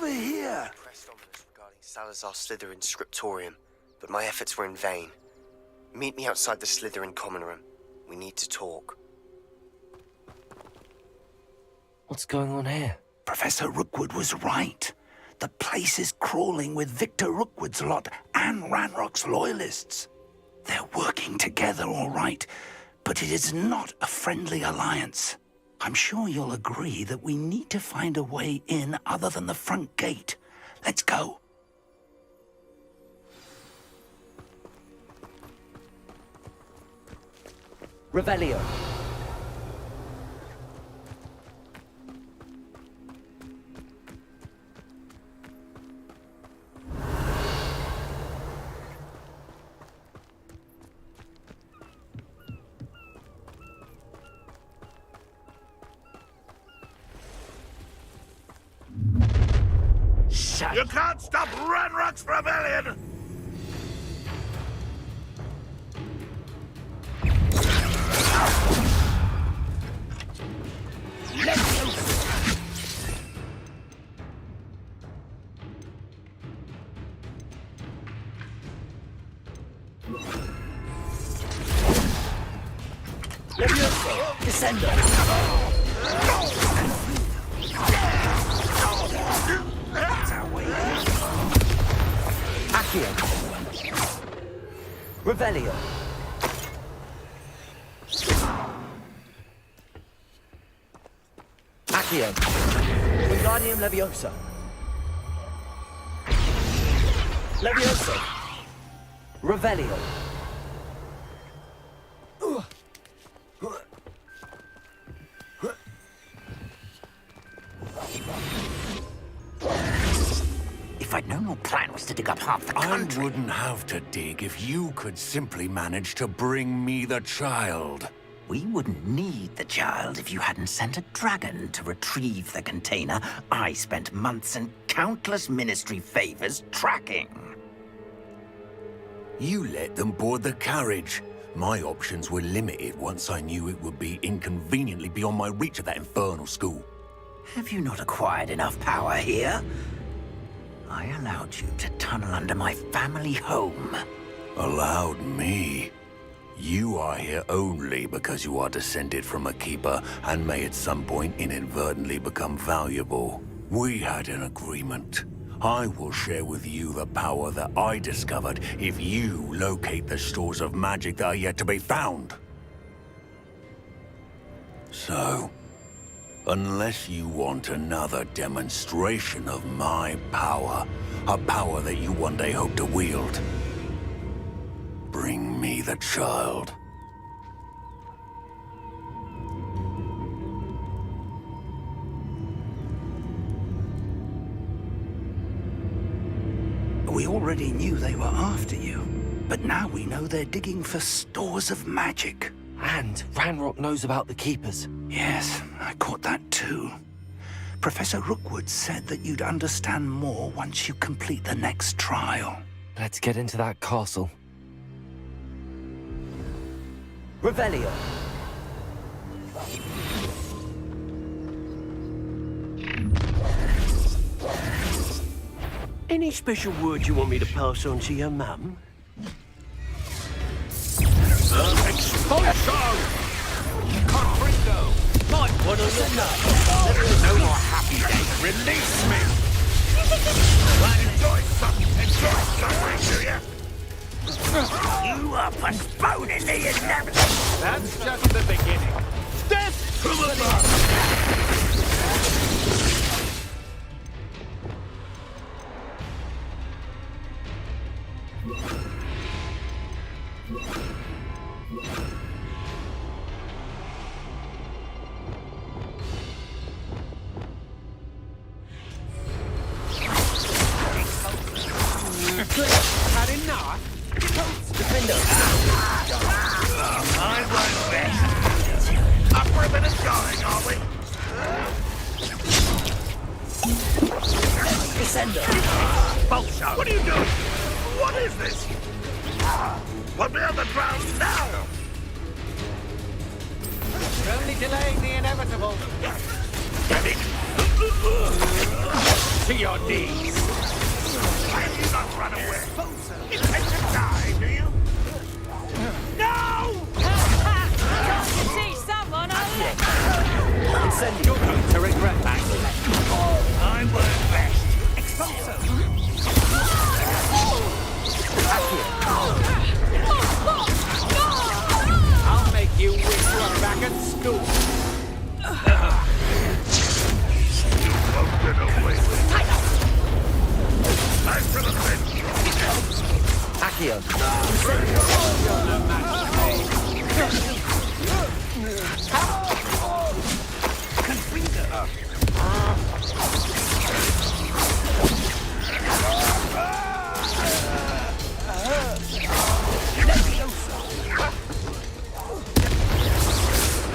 over here! Pressed ominous regarding Salazar Slytherin's scriptorium, but my efforts were in vain. Meet me outside the Slytherin common room. We need to talk. What's going on here? Professor Rookwood was right. The place is crawling with Victor Rookwood's lot and Ranrock's loyalists. They're working together, all right, but it is not a friendly alliance. I'm sure you'll agree that we need to find a way in other than the front gate. Let's go. Revelio. You can't stop Ranrock's rebellion! Descendo. That's our way. Accio. Revelio. Accio. Wingardium Leviosa. Leviosa. Revelio. If I'd known your plan was to dig up half the country... I wouldn't have to dig if you could simply manage to bring me the child. We wouldn't need the child if you hadn't sent a dragon to retrieve the container I spent months and countless ministry favors tracking. You let them board the carriage. My options were limited once I knew it would be inconveniently beyond my reach at that infernal school. Have you not acquired enough power here? I allowed you to tunnel under my family home. Allowed me? You are here only because you are descended from a keeper and may at some point inadvertently become valuable. We had an agreement. I will share with you the power that I discovered if you locate the stores of magic that are yet to be found. So, unless you want another demonstration of my power, a power that you one day hope to wield, bring me the child. We already knew they were after you, but now we know they're digging for stores of magic. And Ranrock knows about the Keepers. Yes, I caught that too. Professor Rookwood said that you'd understand more once you complete the next trial. Let's get into that castle. Revelio. Any special word you want me to pass on to your mum? Expulsion! Confringo! Might want to look up. No more happy days. Release me! Enjoy suffering, do you? You are postponing the inevitable! That's just the beginning. Death to the blood! Had enough? Defendo. I won't rest. Up for a bit of going, are we? Descendo. Bolsho! What are you doing? What is this? Put me on the ground now! You're only delaying the inevitable. Damn it! To your knees. Why have you not run away? Intend to die, do you? No! You see someone, I'll let Incendio. You're going to regret that. I work best. Expulso. I'll make you wish you were back at school. Won't get away with it. Time for the bench. Accio.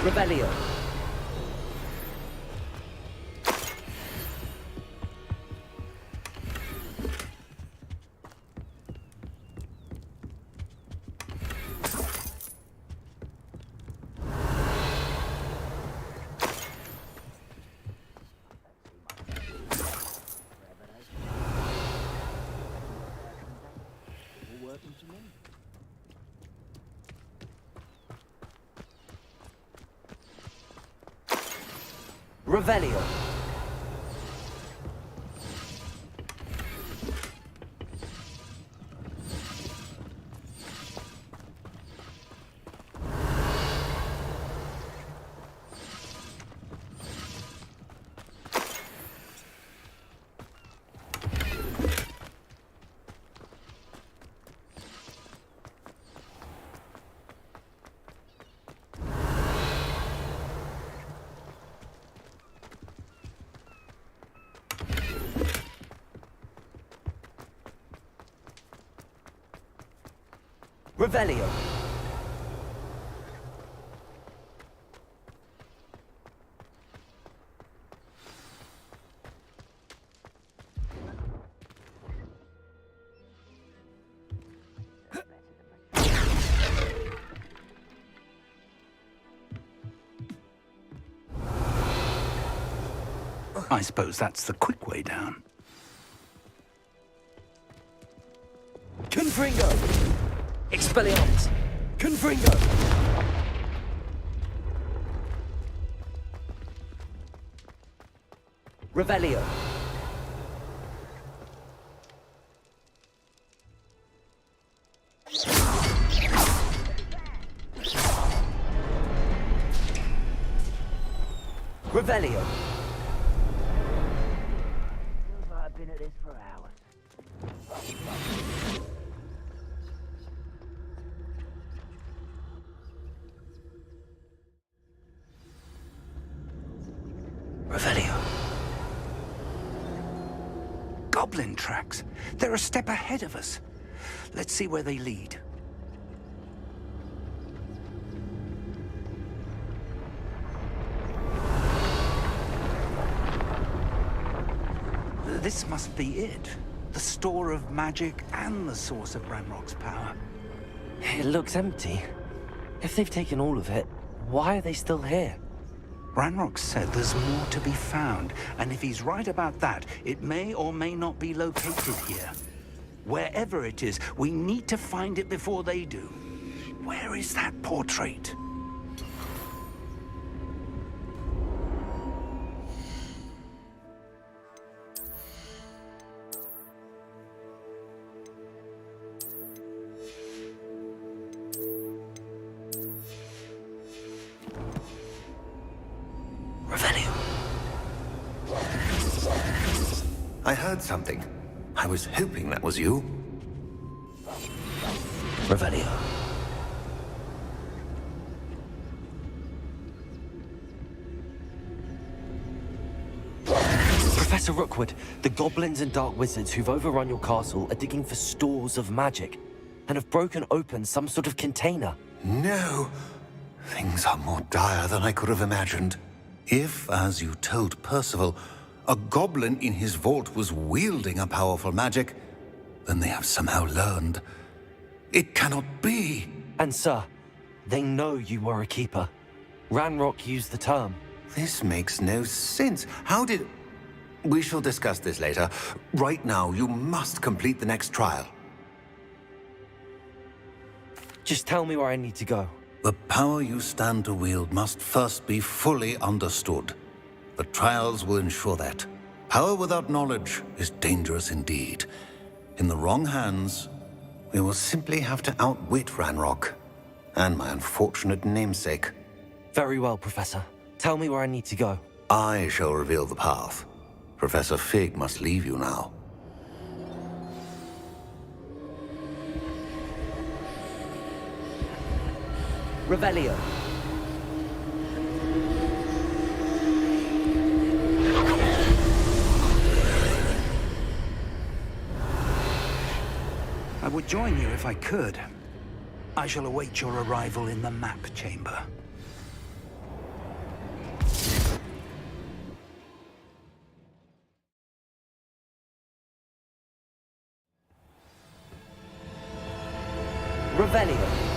Revelio. Revelio. Revelio. I suppose that's the quick way down. Confringo. Expelliarmus. Confringo. Revelio. Revelio. I've been at this for hours. Revelio. Goblin tracks. They're a step ahead of us. Let's see where they lead. This must be it. The store of magic and the source of Ranrock's power. It looks empty. If they've taken all of it, why are they still here? Ranrock said there's more to be found, and if he's right about that, it may or may not be located here. Wherever it is, we need to find it before they do. Where is that portrait? I heard something. I was hoping that was you. Revelio. Professor Rookwood, the goblins and dark wizards who've overrun your castle are digging for stores of magic and have broken open some sort of container. No. Things are more dire than I could have imagined. If, as you told Percival, a goblin in his vault was wielding a powerful magic, then they have somehow learned. It cannot be. And sir, they know you were a keeper. Ranrock used the term. This makes no sense. How did... We shall discuss this later. Right now, you must complete the next trial. Just tell me where I need to go. The power you stand to wield must first be fully understood. The trials will ensure that. Power without knowledge is dangerous indeed. In the wrong hands, we will simply have to outwit Ranrock and my unfortunate namesake. Very well, Professor. Tell me where I need to go. I shall reveal the path. Professor Fig must leave you now. Revelio. I would join you if I could. I shall await your arrival in the map chamber. Revelio.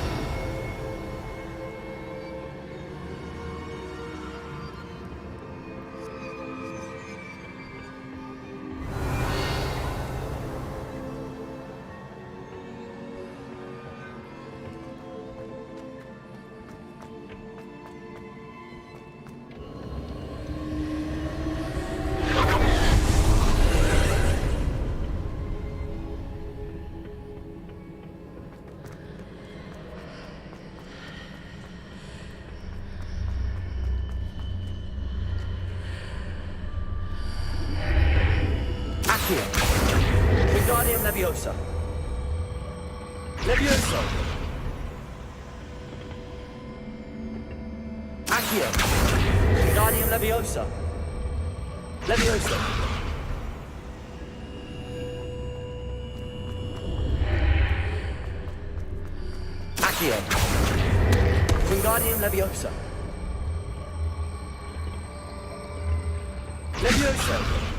Wingardium Leviosa. Levioso. Accio. Wingardium Leviosa. Levioso. Accio. Wingardium Leviosa. Levioso.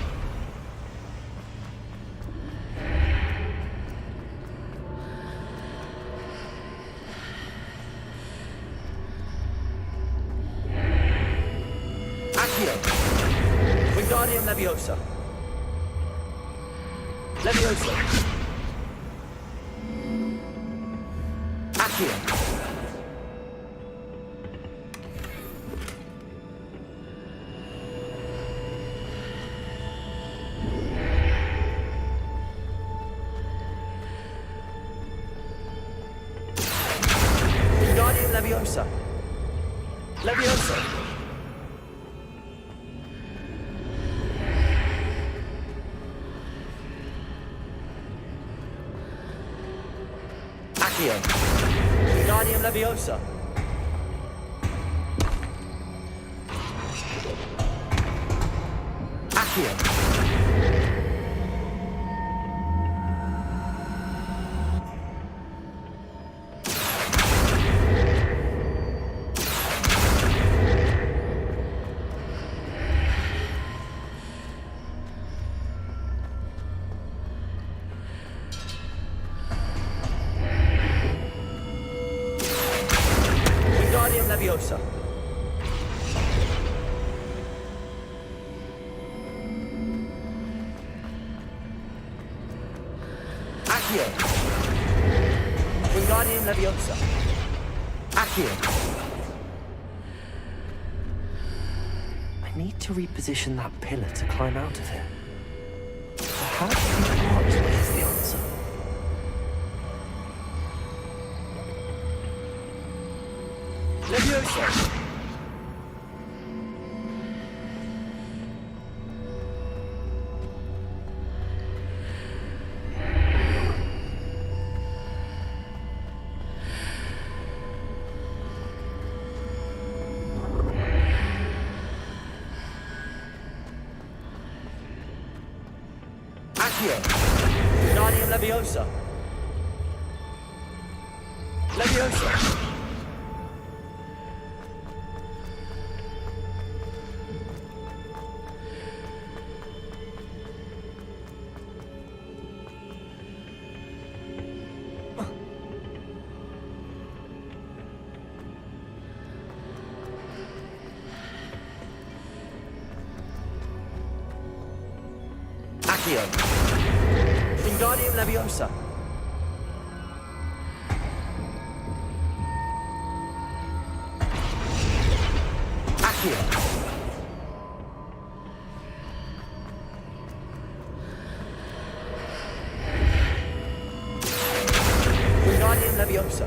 Wingardium Leviosa. Leviosa. Accio. Wingardium Leviosa. Leviosa. Wingardium Leviosa. Accio. Wingardium Leviosa. Accio. Wingardium Leviosa. Accio. I need to reposition that pillar to climb out of it. Perhaps the archway is the answer. Leviosa. Accio. Wingardium Leviosa. Leviosa. Accio. Wingardium Leviosa. Accio. Wingardium Leviosa.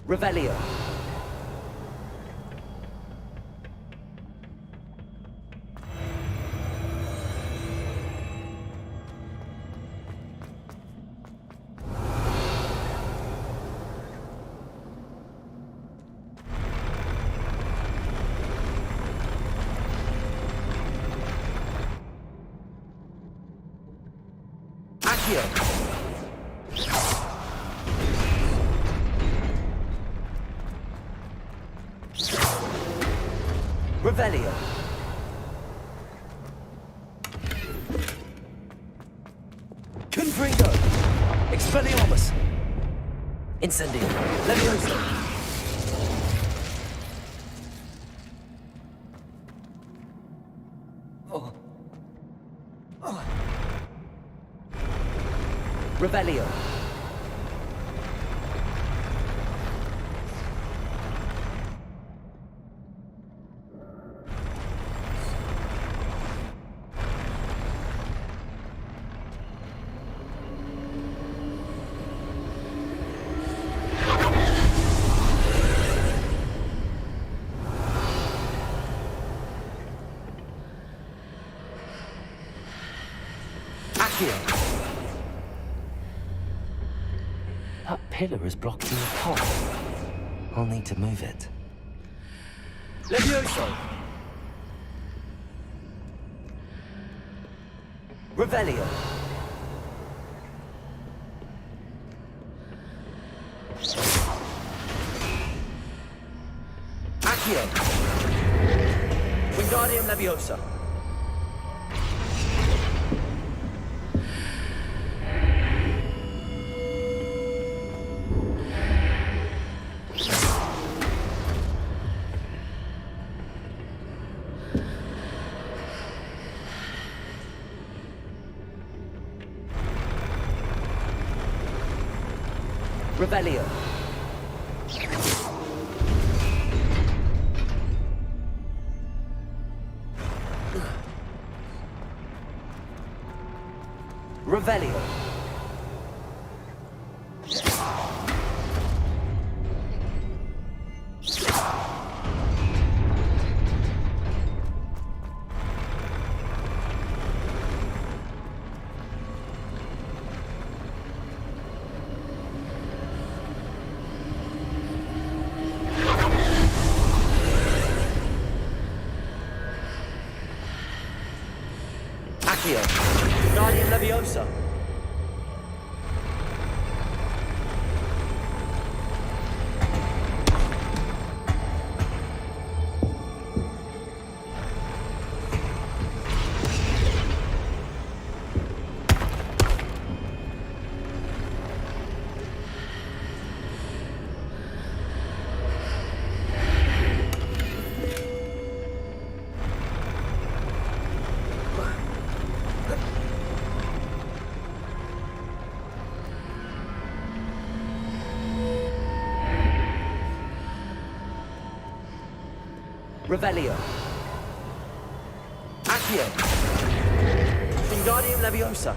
Revelio. Accio. Revelio. Confringo. Expelliarmus. Incendio. Leviosa. Revelio. Accio. That pillar is blocking the path. I'll need to move it. Levioso. Revelio. Accio. Wingardium Leviosa. Revelio. Revelio. Accio. Guardian Leviosa. Revelio. Accio. Wingardium Leviosa.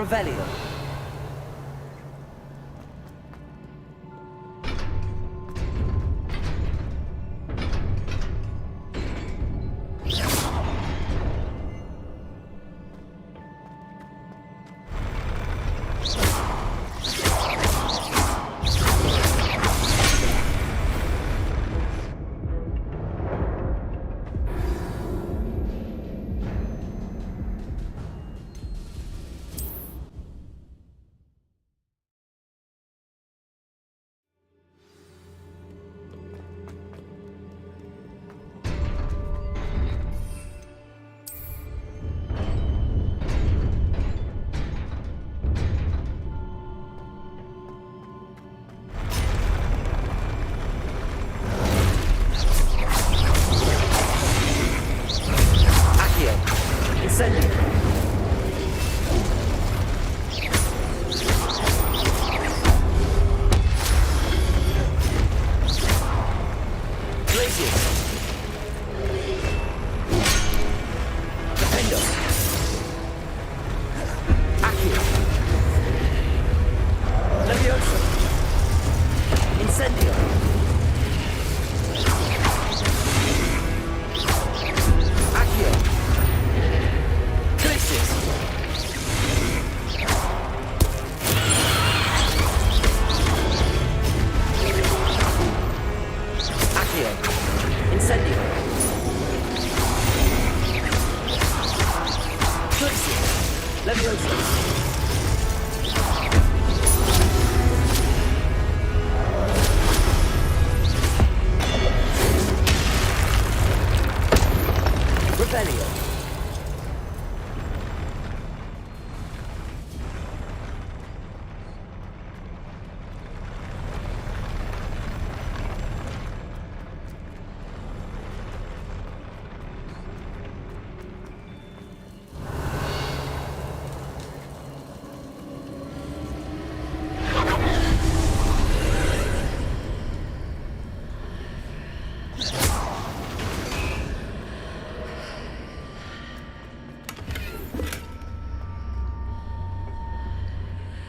Revelio.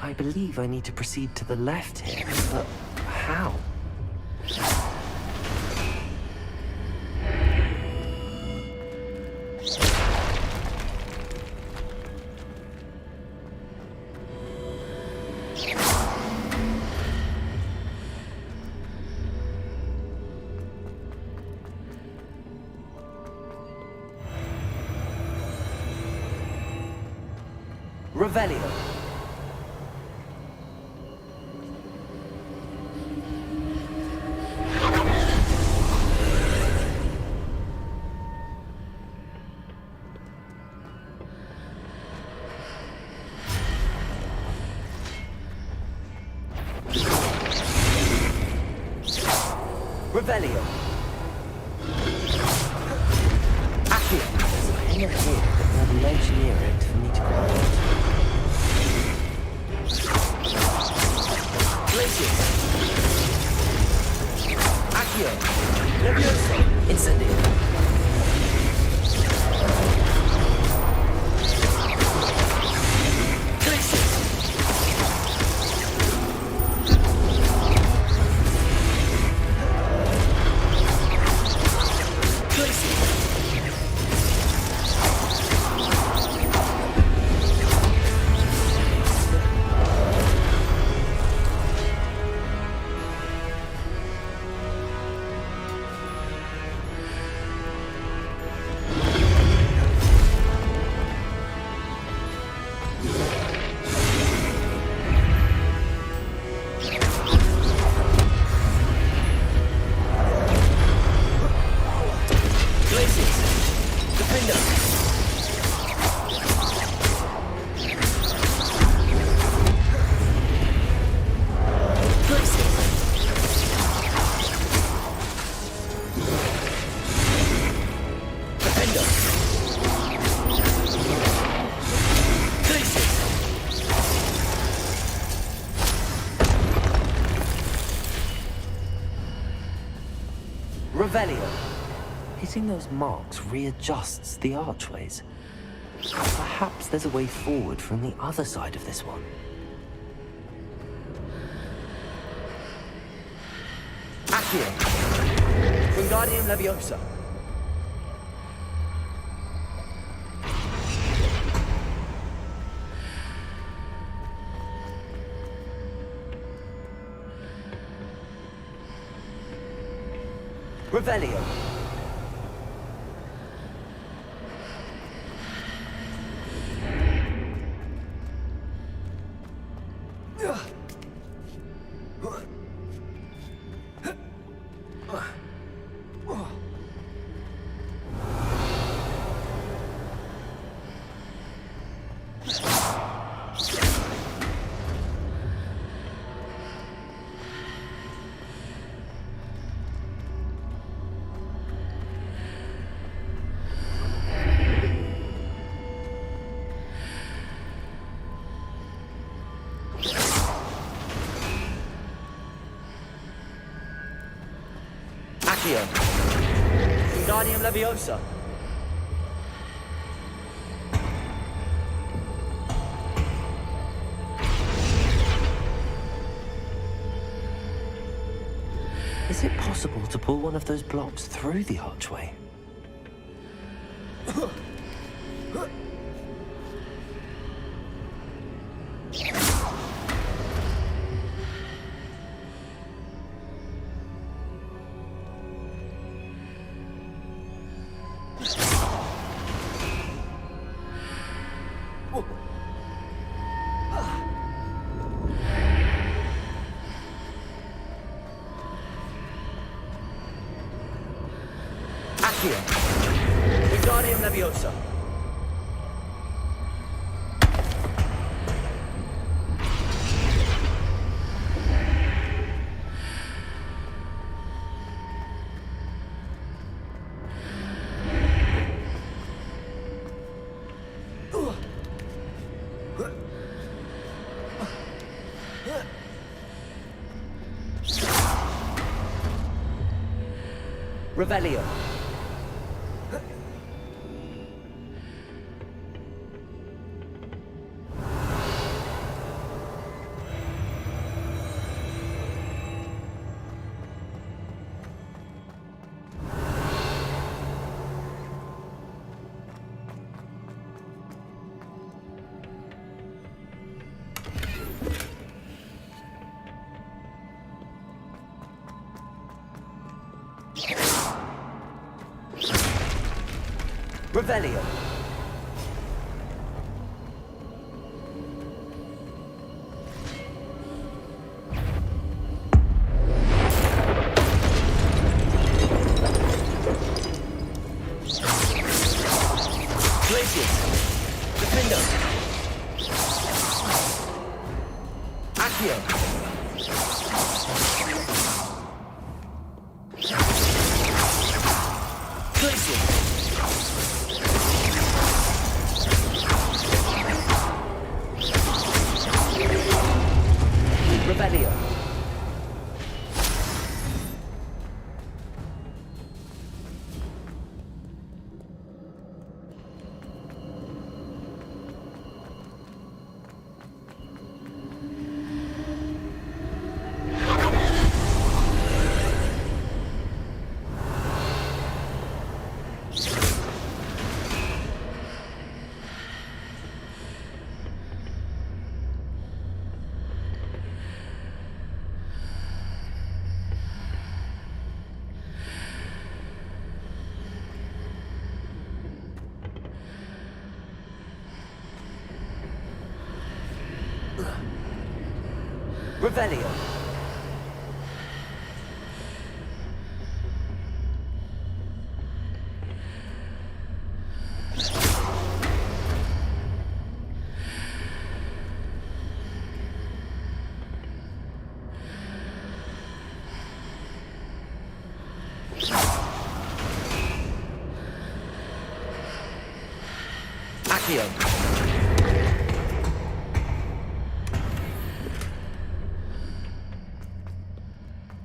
I believe I need to proceed to the left here, but how? Revelio. Revelio. Accio. Hang it here, but there'll be engineer it for me to go on. Glacius. Accio. Levioso. Incendio. Glacius. Revelio. Hitting those marks readjusts the archways. Perhaps there's a way forward from the other side of this one. Accio! Wingardium Leviosa! Revelio! Accio! Wingardium Leviosa! Is it possible to pull one of those blocks through the archway? Accio! Wingardium Leviosa! Revelio! Revelio! Glacius! Defendo! Accio! Glacius! Revelio! Revelio! Accio!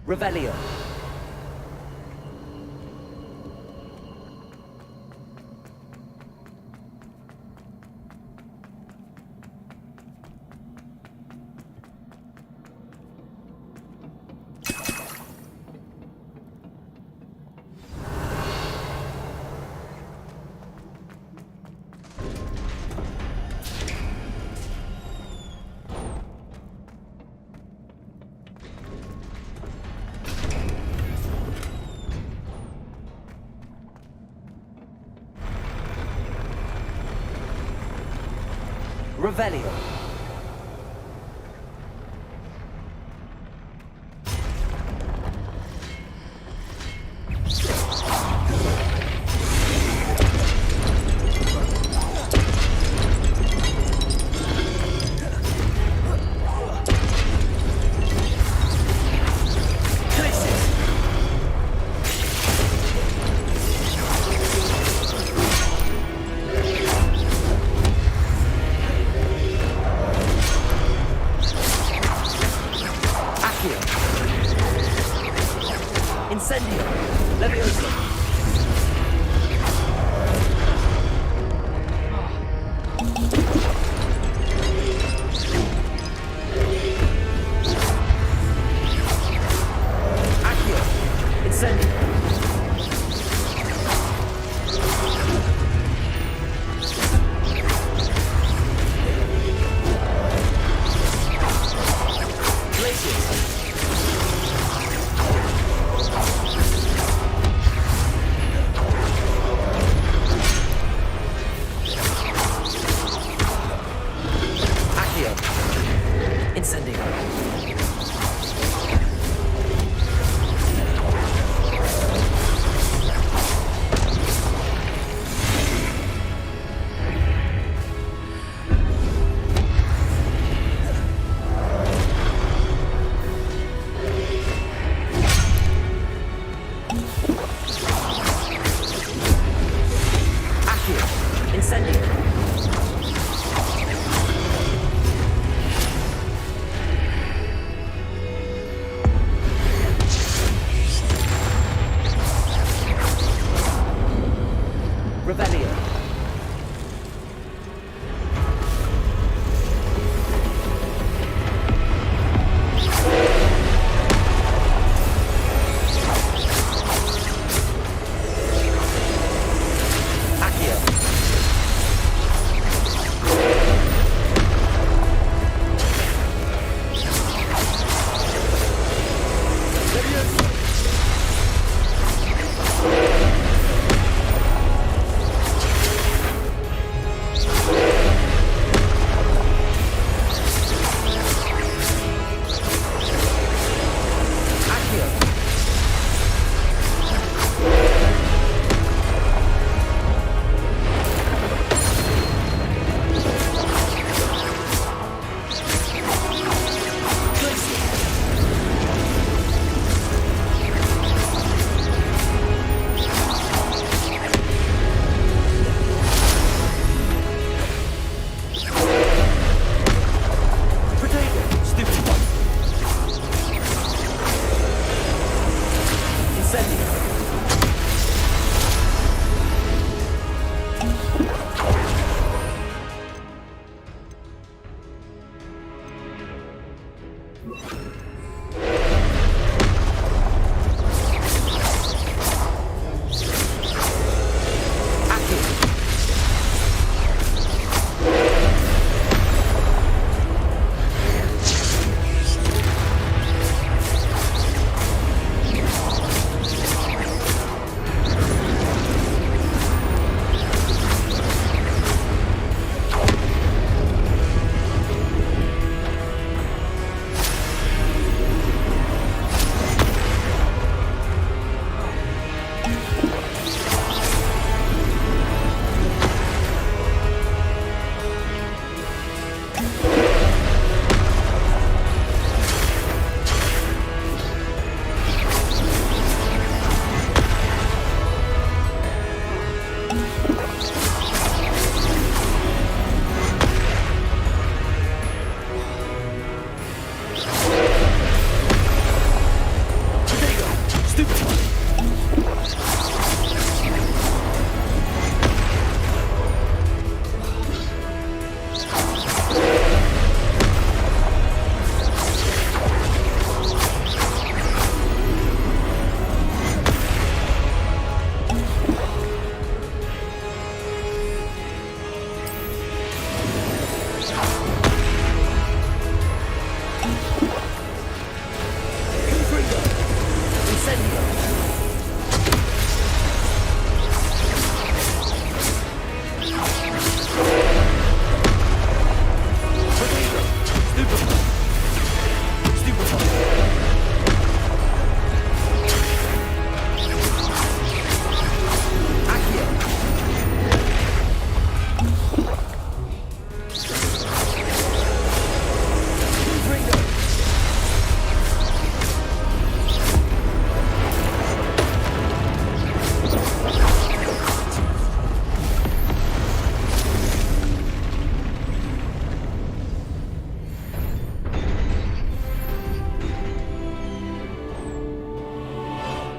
Revelio! Revelio. Incendio! Leviosa! Accio! Incendio! Glacius! Incendio. Accio. Incendio. Revelio. Accio.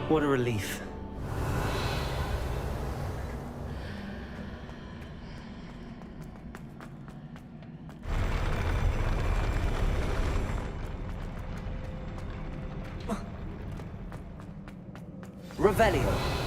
What a relief. Revelio.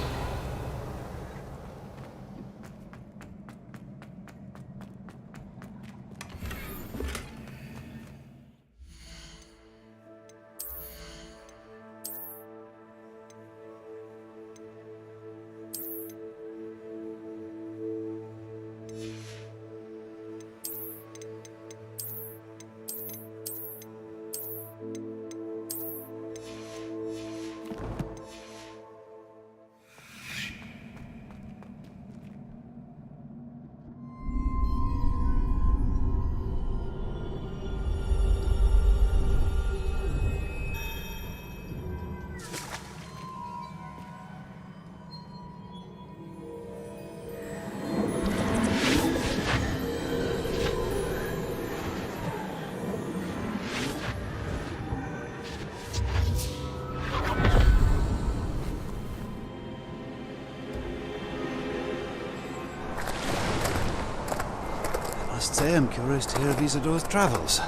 I must say I'm curious to hear of Isidore's travels.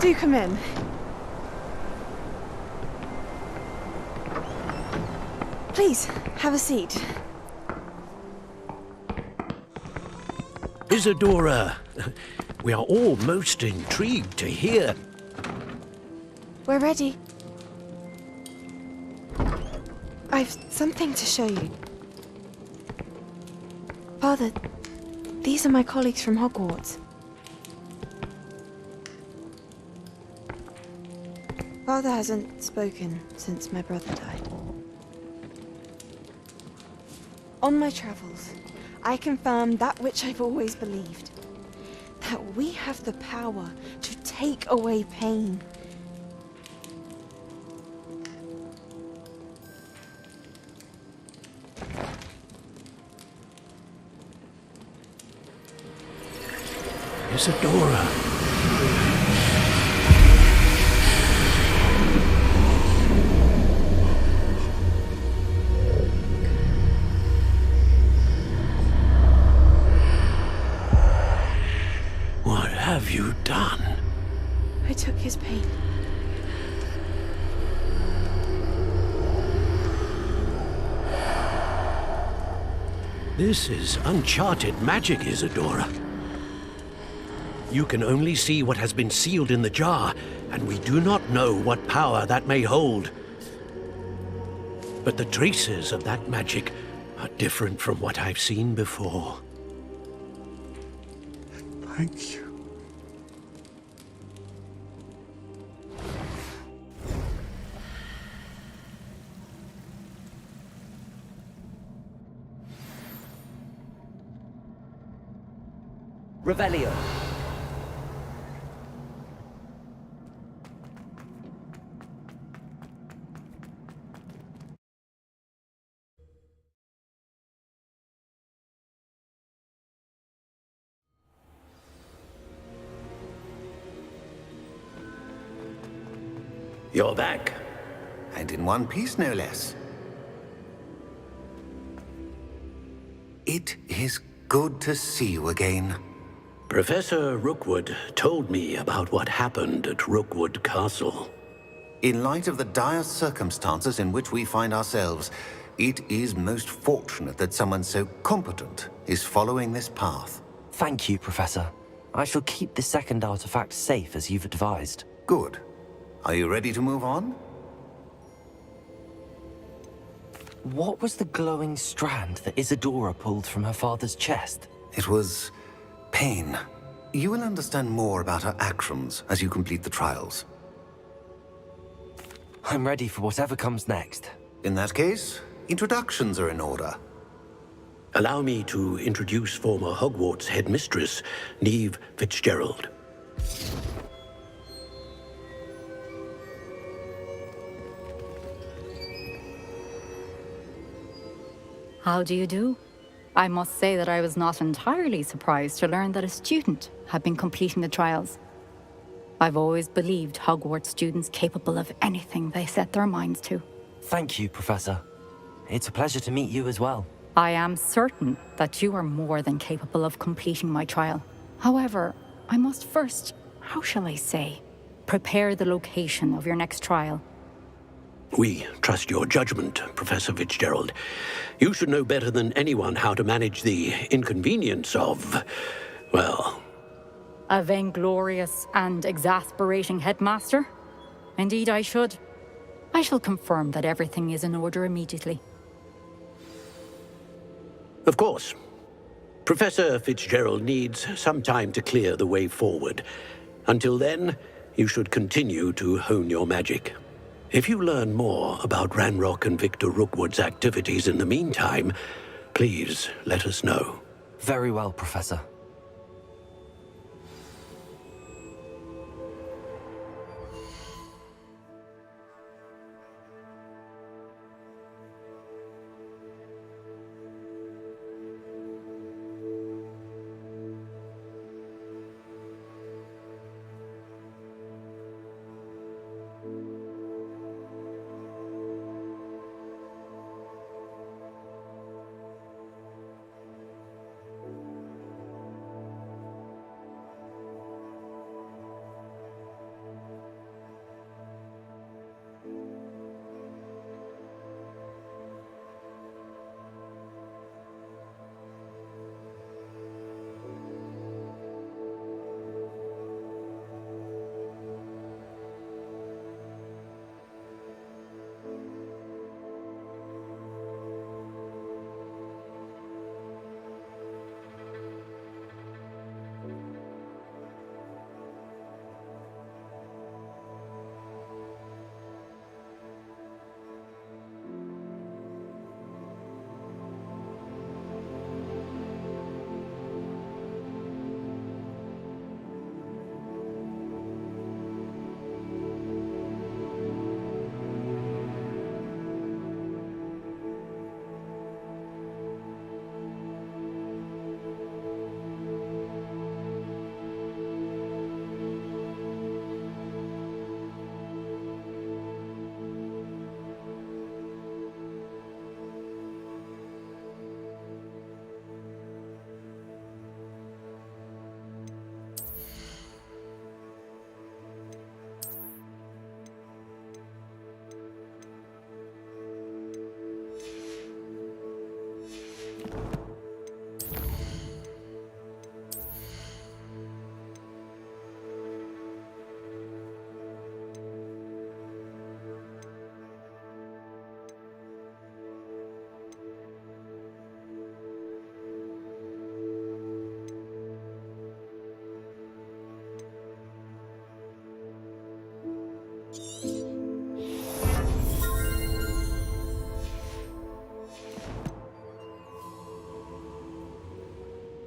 Do come in. Please, have a seat. Isadora, we are all most intrigued to hear. We're ready. I've something to show you. Father, these are my colleagues from Hogwarts. Father hasn't spoken since my brother died. On my travels, I confirmed that which I've always believed. That we have the power to take away pain. Isadora. What have you done? I took his pain. This is uncharted magic, Isadora. You can only see what has been sealed in the jar, and we do not know what power that may hold. But the traces of that magic are different from what I've seen before. Thank you. Revelio. You're back. And in one piece, no less. It is good to see you again. Professor Rookwood told me about what happened at Rookwood Castle. In light of the dire circumstances in which we find ourselves, it is most fortunate that someone so competent is following this path. Thank you, Professor. I shall keep the second artifact safe as you've advised. Good. Are you ready to move on? What was the glowing strand that Isadora pulled from her father's chest? It was pain. You will understand more about her actions as you complete the trials. I'm ready for whatever comes next. In that case, introductions are in order. Allow me to introduce former Hogwarts headmistress, Neve Fitzgerald. How do you do? I must say that I was not entirely surprised to learn that a student had been completing the trials. I've always believed Hogwarts students capable of anything they set their minds to. Thank you, Professor. It's a pleasure to meet you as well. I am certain that you are more than capable of completing my trial. However, I must first, how shall I say, prepare the location of your next trial. We trust your judgment, Professor Fitzgerald. You should know better than anyone how to manage the inconvenience of, well... A vainglorious and exasperating headmaster? Indeed I should. I shall confirm that everything is in order immediately. Of course. Professor Fitzgerald needs some time to clear the way forward. Until then, you should continue to hone your magic. If you learn more about Ranrock and Victor Rookwood's activities in the meantime, please let us know. Very well, Professor.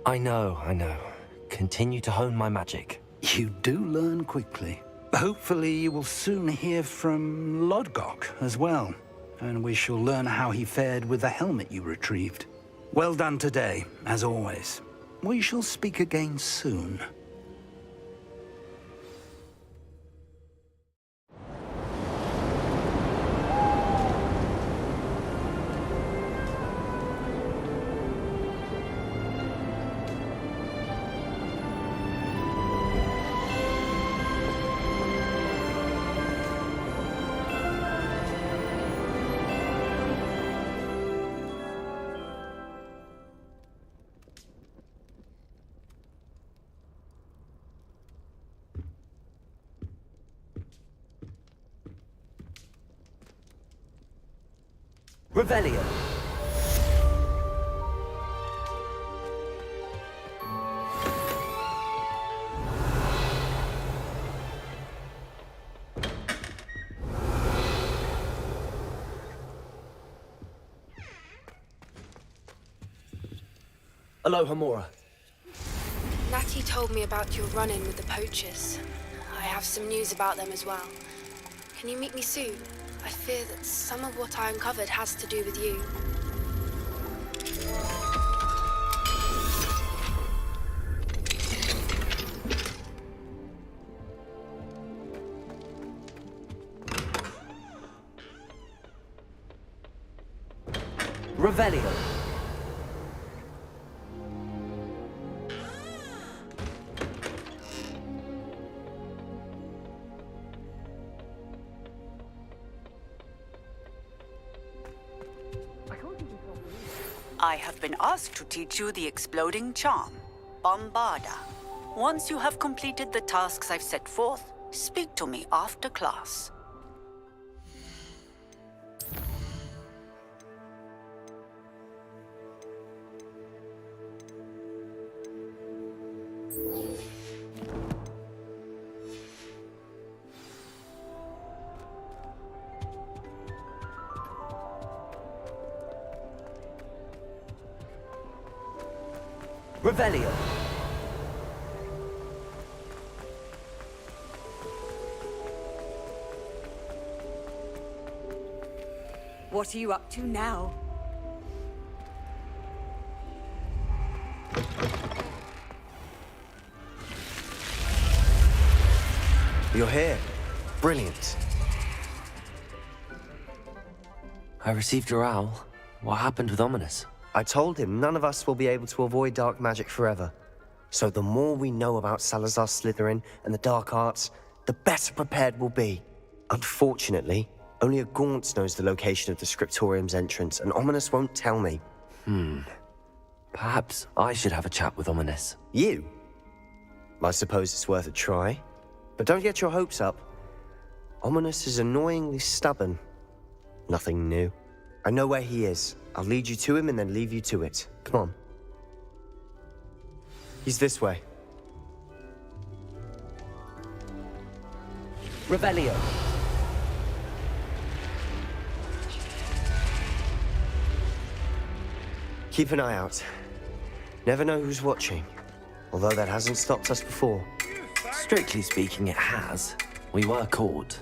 I know. Continue to hone my magic. You do learn quickly. Hopefully you will soon hear from Lodgok as well, and we shall learn how he fared with the helmet you retrieved. Well done today, as always. We shall speak again soon. Revelio. Aloha, Mora. Natty told me about your run-in with the poachers. I have some news about them as well. Can you meet me soon? I fear that some of what I uncovered has to do with you. Revelio. I have been asked to teach you the exploding charm, Bombarda. Once you have completed the tasks I've set forth, speak to me after class. Revelio. What are you up to now? You're here. Brilliant. I received your owl. What happened with Ominous? I told him none of us will be able to avoid dark magic forever. So the more we know about Salazar Slytherin and the dark arts, the better prepared we'll be. Unfortunately, only a Gaunt knows the location of the Scriptorium's entrance, and Ominous won't tell me. Perhaps I should have a chat with Ominous. You? I suppose it's worth a try. But don't get your hopes up. Ominous is annoyingly stubborn. Nothing new. I know where he is. I'll lead you to him and then leave you to it. Come on. He's this way. Revelio. Keep an eye out. Never know who's watching. Although that hasn't stopped us before. Strictly speaking, it has. We were caught.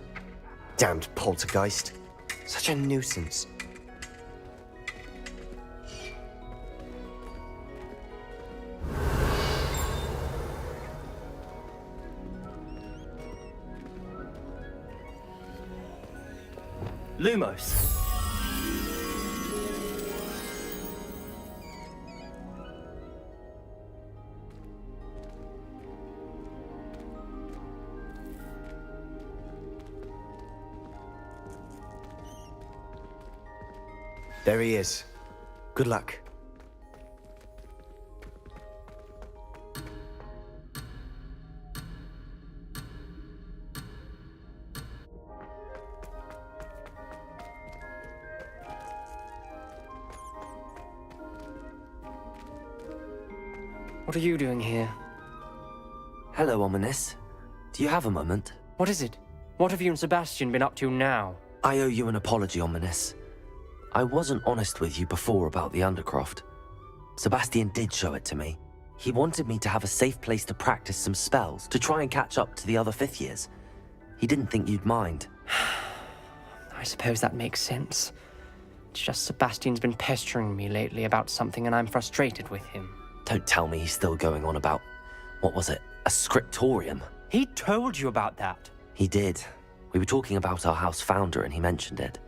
Damned poltergeist. Such a nuisance. Lumos. There he is. Good luck. What are you doing here? Hello, Ominous. Do you have a moment? What is it? What have you and Sebastian been up to now? I owe you an apology, Ominous. I wasn't honest with you before about the Undercroft. Sebastian did show it to me. He wanted me to have a safe place to practice some spells, to try and catch up to the other fifth years. He didn't think you'd mind. I suppose that makes sense. It's just Sebastian's been pestering me lately about something and I'm frustrated with him. Don't tell me he's still going on about, what was it, a scriptorium? He told you about that. He did. We were talking about our house founder and he mentioned it.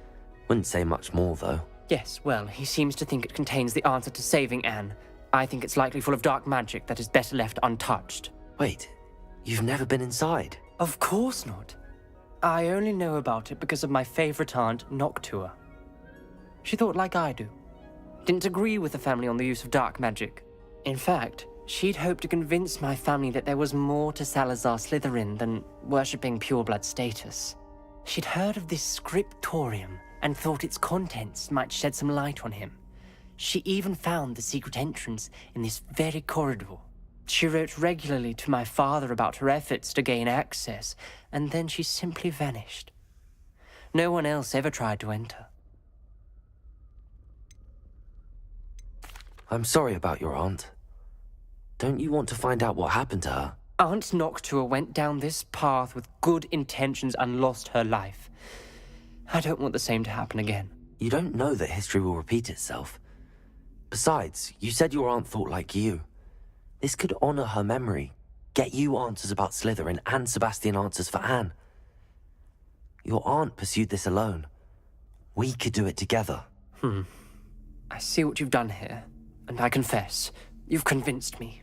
Wouldn't say much more, though. Yes, well, he seems to think it contains the answer to saving Anne. I think it's likely full of dark magic that is better left untouched. Wait, you've never been inside? Of course not. I only know about it because of my favorite aunt, Noctua. She thought like I do. Didn't agree with the family on the use of dark magic. In fact, she'd hoped to convince my family that there was more to Salazar Slytherin than worshipping pureblood status. She'd heard of this scriptorium and thought its contents might shed some light on him. She even found the secret entrance in this very corridor. She wrote regularly to my father about her efforts to gain access, and then she simply vanished. No one else ever tried to enter. I'm sorry about your aunt. Don't you want to find out what happened to her? Aunt Noctua went down this path with good intentions and lost her life. I don't want the same to happen again. You don't know that history will repeat itself. Besides, you said your aunt thought like you. This could honor her memory, get you answers about Slytherin and Sebastian answers for Anne. Your aunt pursued this alone. We could do it together. I see what you've done here, and I confess, you've convinced me.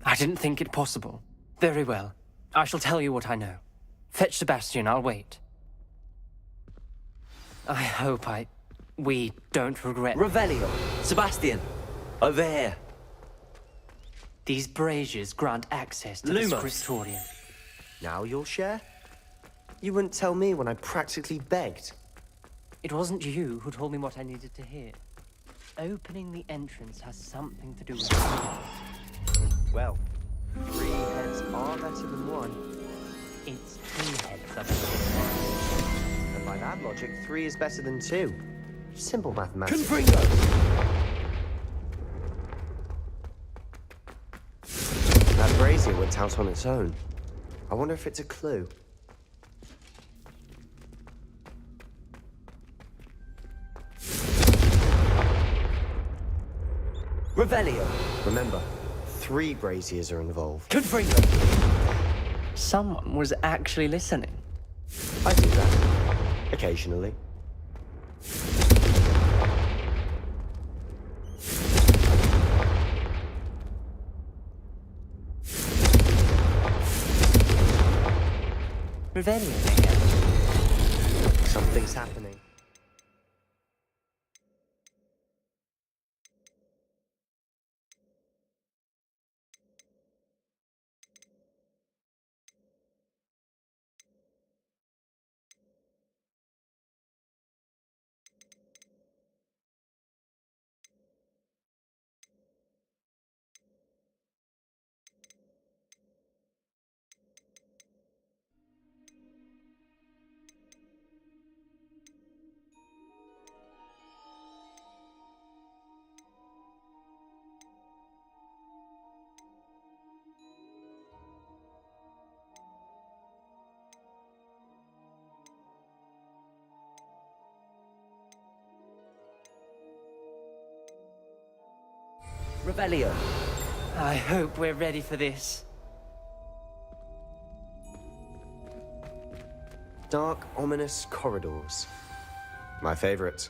I didn't think it possible. Very well. I shall tell you what I know. Fetch Sebastian, I'll wait. I hope we don't regret... Revelio! Sebastian! Over here! These braziers grant access to the Lumos. scriptorium. Now you'll share? You wouldn't tell me when I practically begged. It wasn't you who told me what I needed to hear. Opening the entrance has something to do with it. Well, 3 heads are better than 1. It's 2 heads that are better than 1. And by that logic, 3 is better than 2. Simple mathematics. Confringo! That brazier went out on its own. I wonder if it's a clue. Revelio! Remember, 3 braziers are involved. Confringo! Someone was actually listening. I do that. Occasionally. Revelio again. Something's happening. Revelio! I hope we're ready for this. Dark, ominous corridors. My favorite.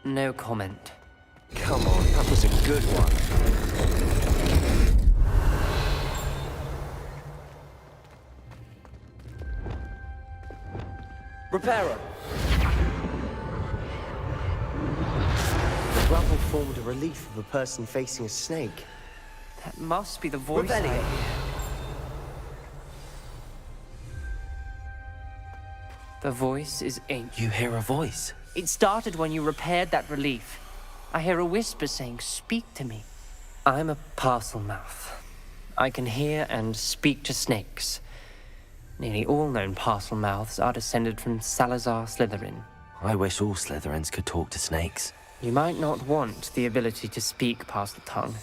No comment. Come on, that was a good one. Reparo! The rubble formed a relief of a person facing a snake. That must be the voice. Revelio! The voice is ancient. You hear a voice? It started when you repaired that relief. I hear a whisper saying, "Speak to me." I'm a parcel mouth. I can hear and speak to snakes. Nearly all known parcel mouths are descended from Salazar Slytherin. I wish all Slytherins could talk to snakes. You might not want the ability to speak parcel tongue.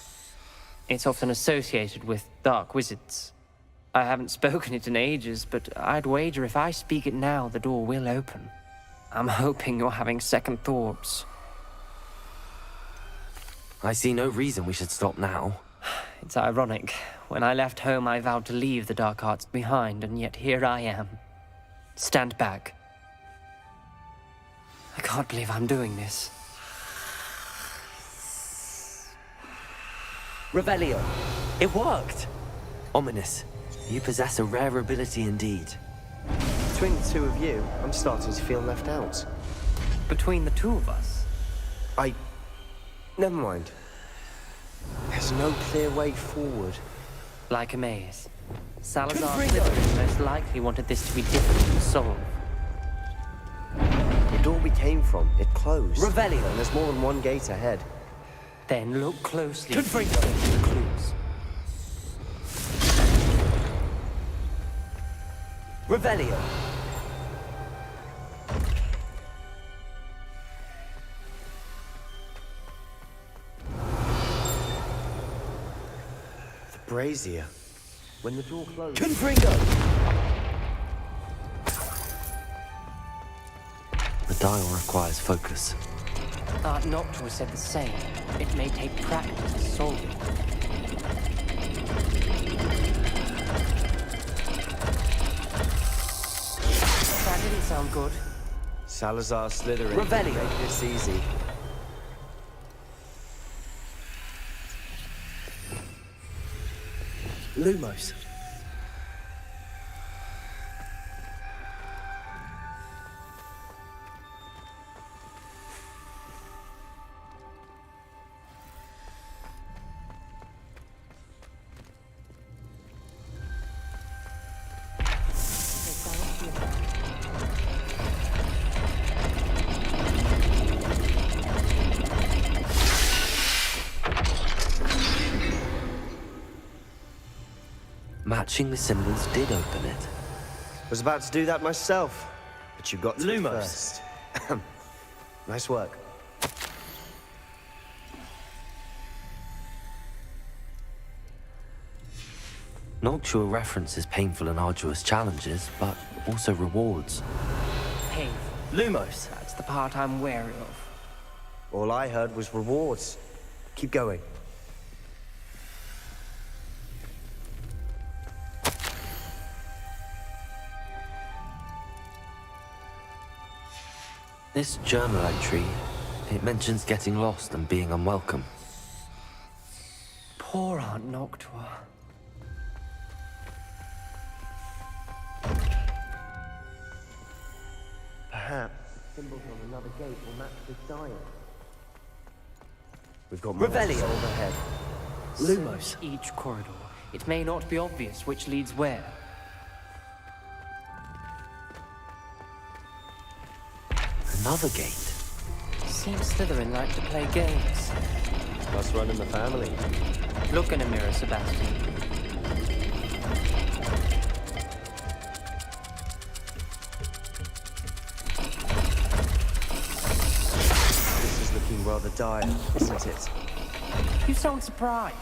It's often associated with dark wizards. I haven't spoken it in ages, but I'd wager if I speak it now, the door will open. I'm hoping you're having second thoughts. I see no reason we should stop now. It's ironic. When I left home, I vowed to leave the dark arts behind, and yet here I am. Stand back. I can't believe I'm doing this. Revelio! It worked! Ominous. You possess a rare ability indeed. Between the 2 of you, I'm starting to feel left out. Between the 2 of us? Never mind. There's no clear way forward. Like a maze. Salazar Slytherin most likely wanted this to be difficult to solve. The door we came from, it closed. Revelio! And there's more than one gate ahead. Then look closely Confringo! at the clues. Revelio! The brazier. When the door closed... Confringo! The dial requires focus. Art Noctua said the same. It may take practice to solve it. That didn't sound good. Salazar Slytherin. Revelio. Make this easy. Lumos. Matching the symbols did open it. Was about to do that myself, but you got to it first. Nice work. Noctua references painful and arduous challenges, but also rewards. Hey, Lumos. that's the part I'm wary of. All I heard was rewards. Keep going. This journal entry, it mentions getting lost and being unwelcome. Poor Aunt Noctua. Perhaps symbols on another gate will match this dial. We've got more to solve ahead. Lumos. Search each corridor. It may not be obvious which leads where. Another gate. Seems Slytherin like to play games. Must run in the family. Look in a mirror, Sebastian. This is looking rather dire, isn't it? You sound surprised.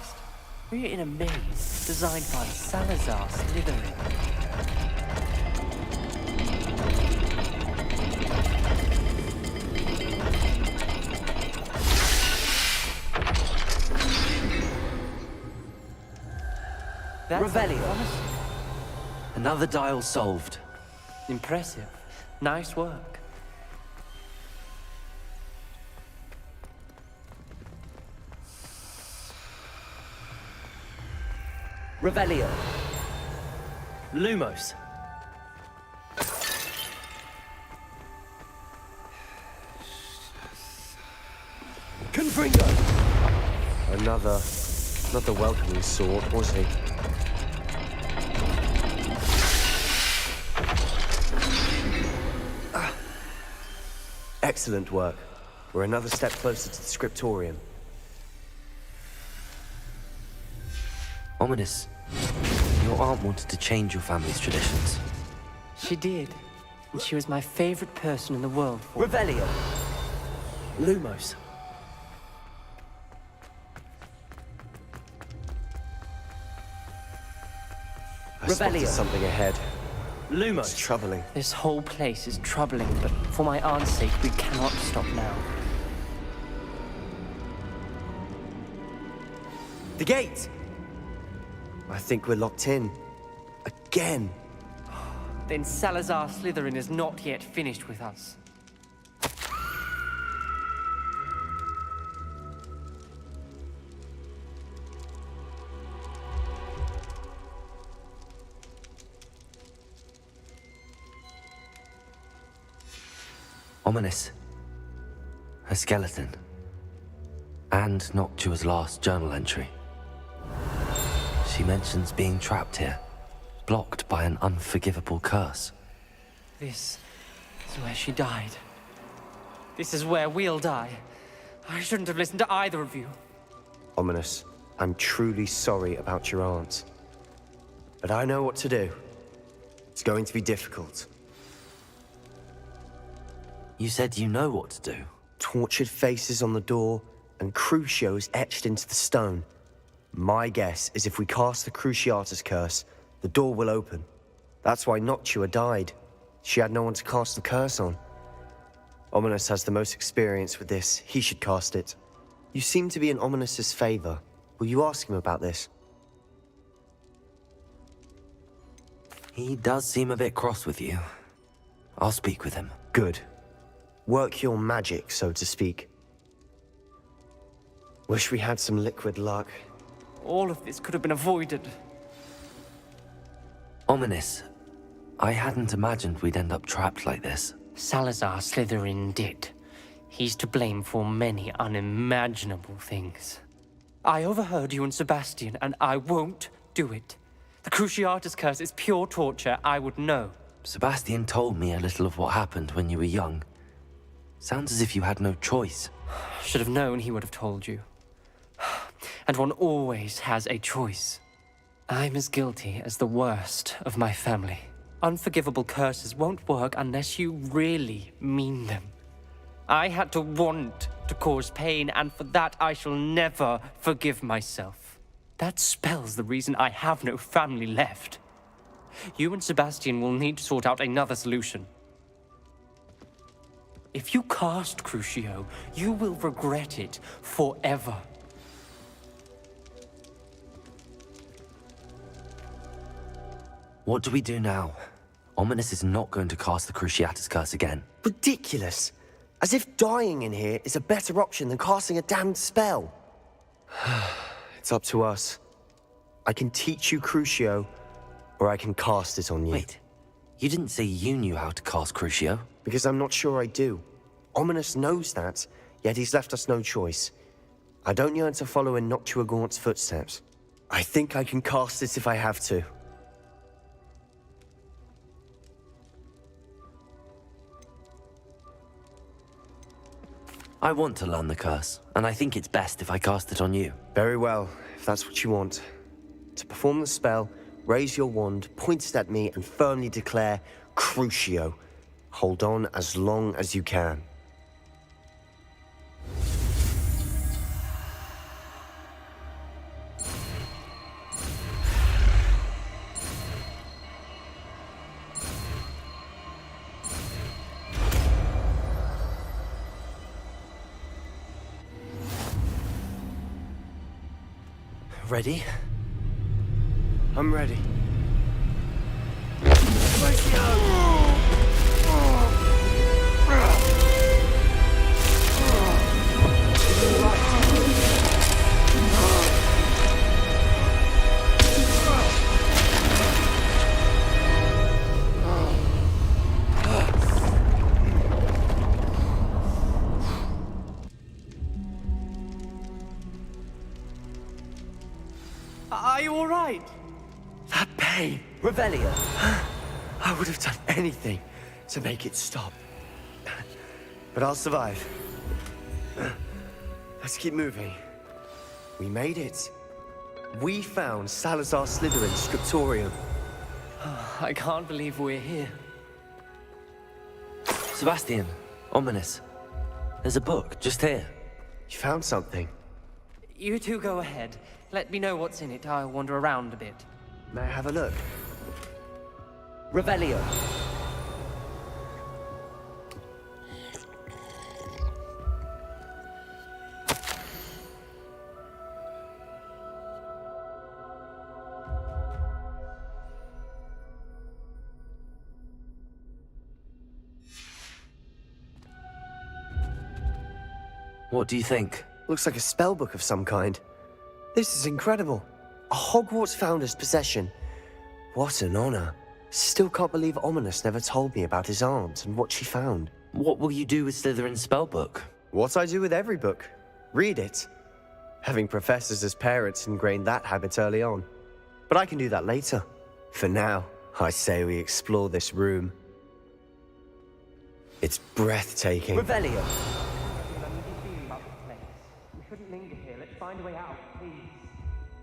We're in a maze designed by Salazar Slytherin. Revelio. Another dial solved. Impressive. Nice work. Revelio. Lumos. Confringo. Not the welcoming sort, was he? Excellent work. We're another step closer to the scriptorium. Ominous. Your aunt wanted to change your family's traditions. She did. And she was my favorite person in the world for Revelio. Lumos. I spotted something ahead. Lumos. It's troubling. This whole place is troubling, but for my aunt's sake, we cannot stop now. The gate! I think we're locked in. Again. Then Salazar Slytherin is not yet finished with us. Ominous. A skeleton. And Noctua's last journal entry. She mentions being trapped here, blocked by an unforgivable curse. This is where she died. This is where we'll die. I shouldn't have listened to either of you. Ominous, I'm truly sorry about your aunt. But I know what to do. It's going to be difficult. You said you know what to do. Tortured faces on the door and crucios etched into the stone. My guess is if we cast the Cruciatus curse, the door will open. That's why Noctua died. She had no one to cast the curse on. Ominous has the most experience with this. He should cast it. You seem to be in Ominous's favor. Will you ask him about this? He does seem a bit cross with you. I'll speak with him. Good. Work your magic, so to speak. Wish we had some liquid luck. All of this could have been avoided. Ominous. I hadn't imagined we'd end up trapped like this. Salazar Slytherin did. He's to blame for many unimaginable things. I overheard you and Sebastian, and I won't do it. The Cruciatus curse is pure torture, I would know. Sebastian told me a little of what happened when you were young. Sounds as if you had no choice. Should have known he would have told you. And one always has a choice. I'm as guilty as the worst of my family. Unforgivable curses won't work unless you really mean them. I had to want to cause pain, and for that I shall never forgive myself. That spell's the reason I have no family left. You and Sebastian will need to sort out another solution. If you cast Crucio, you will regret it forever. What do we do now? Ominous is not going to cast the Cruciatus curse again. Ridiculous! As if dying in here is a better option than casting a damned spell. It's up to us. I can teach you Crucio, or I can cast it on you. Wait, you didn't say you knew how to cast Crucio? Because I'm not sure I do. Ominous knows that, yet he's left us no choice. I don't yearn to follow in Noctua Gaunt's footsteps. I think I can cast it if I have to. I want to learn the curse, and I think it's best if I cast it on you. Very well, if that's what you want. To perform the spell, raise your wand, point it at me, and firmly declare, Crucio. Hold on as long as you can. Ready? I'm ready. Are you all right? That pain! Revelio! I would have done anything to make it stop. But I'll survive. Let's keep moving. We made it. We found Salazar Slytherin's scriptorium. I can't believe we're here. Sebastian, Ominous. There's a book just here. You found something? You two go ahead. Let me know what's in it. I'll wander around a bit. May I have a look? Revelio. What do you think? Looks like a spell book of some kind. This is incredible. A Hogwarts founder's possession. What an honor. Still can't believe Ominous never told me about his aunt and what she found. What will you do with Slytherin's spellbook? What I do with every book. Read it. Having professors as parents ingrained that habit early on. But I can do that later. For now, I say we explore this room. It's breathtaking. Revelio.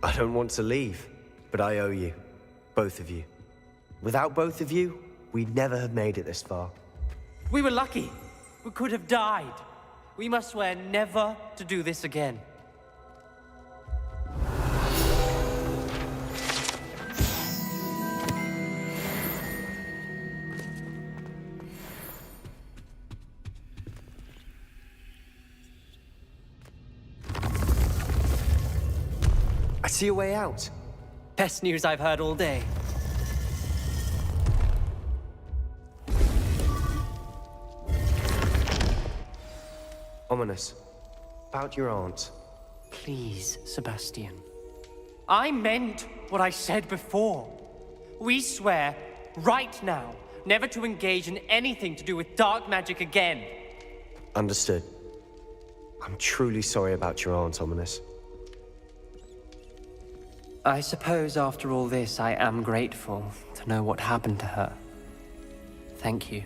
I don't want to leave, but I owe you. Both of you. Without both of you, we'd never have made it this far. We were lucky. We could have died. We must swear never to do this again. I see a way out. Best news I've heard all day. Ominous. About your aunt. Please, Sebastian. I meant what I said before. We swear, right now, never to engage in anything to do with dark magic again. Understood. I'm truly sorry about your aunt, Ominous. I suppose after all this, I am grateful to know what happened to her. Thank you.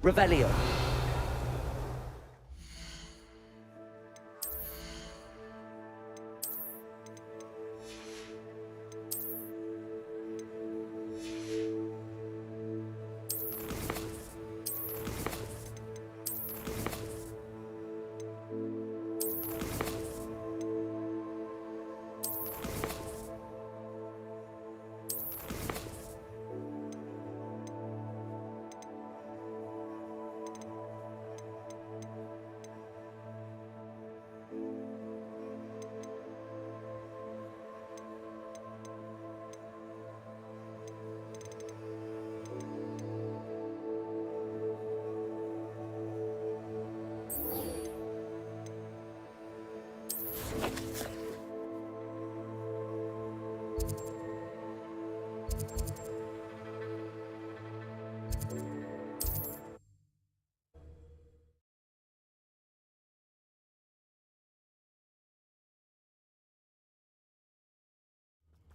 Revelio.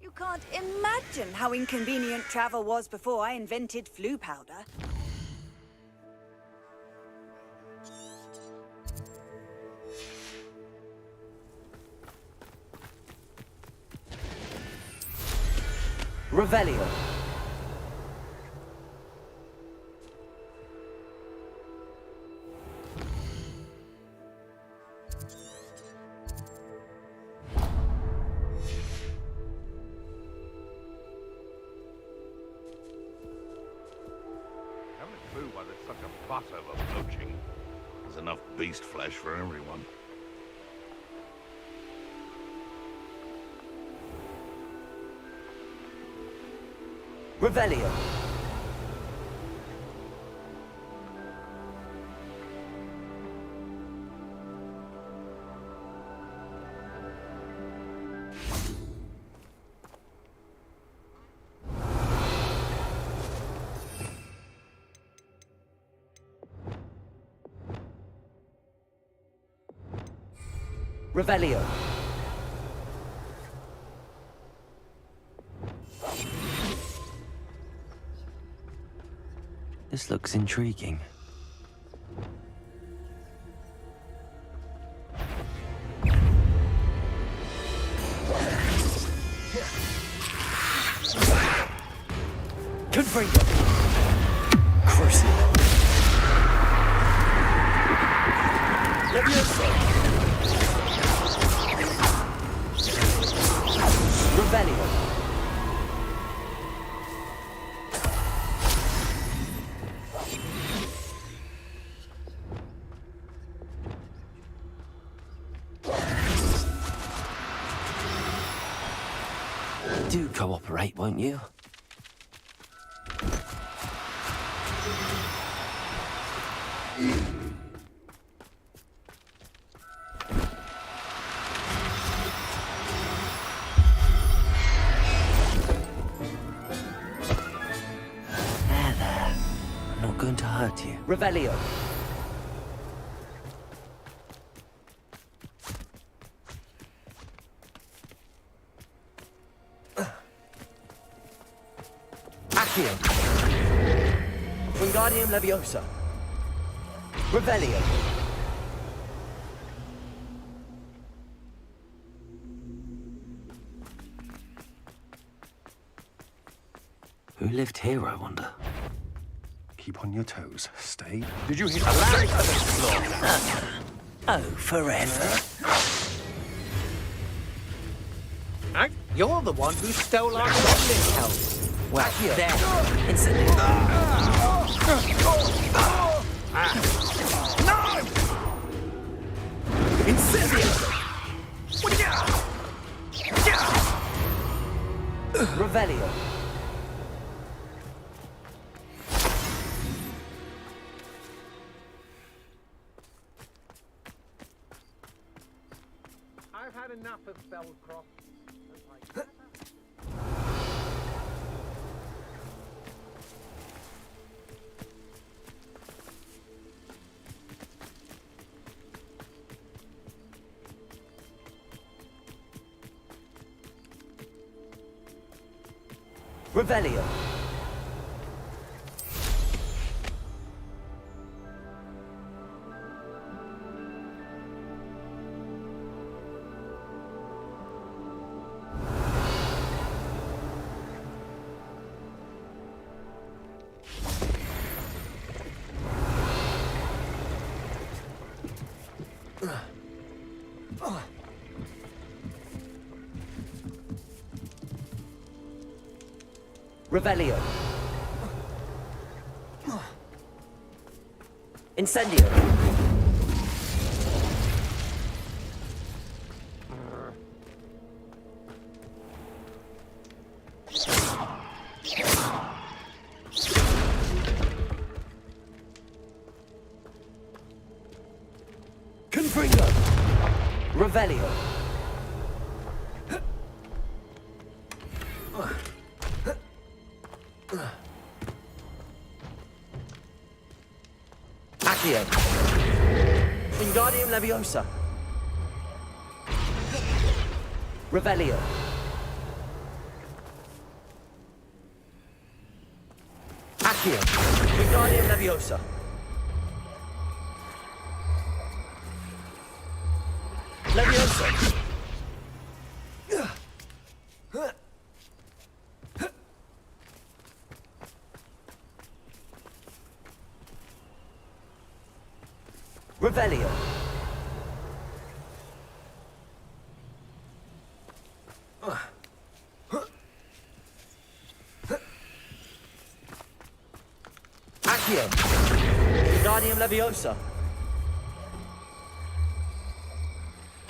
You can't imagine how inconvenient travel was before I invented flu powder. Revelio. Why there's such a fuss over poaching? There's enough beast flesh for everyone. Revelio. Revelio. This looks intriguing. Confringo. Crucible. Levioso. Revelio. Do cooperate, won't you? There. I'm not going to hurt you. Revelio. Accio. Wingardium Leviosa. Revelio. Who lived here, I wonder? Keep on your toes. Stay. Did you hear that? Oh, forever. You're the one who stole our goblin helm. Well, there. Revelio. I've had enough of Belcroft. Revelio. Revelio. Incendio. Confringo. Revelio. Accio. Wingardium Leviosa. Revelio. Accio. Wingardium Leviosa. Leviosa. Revelio. Accio. Wingardium Leviosa.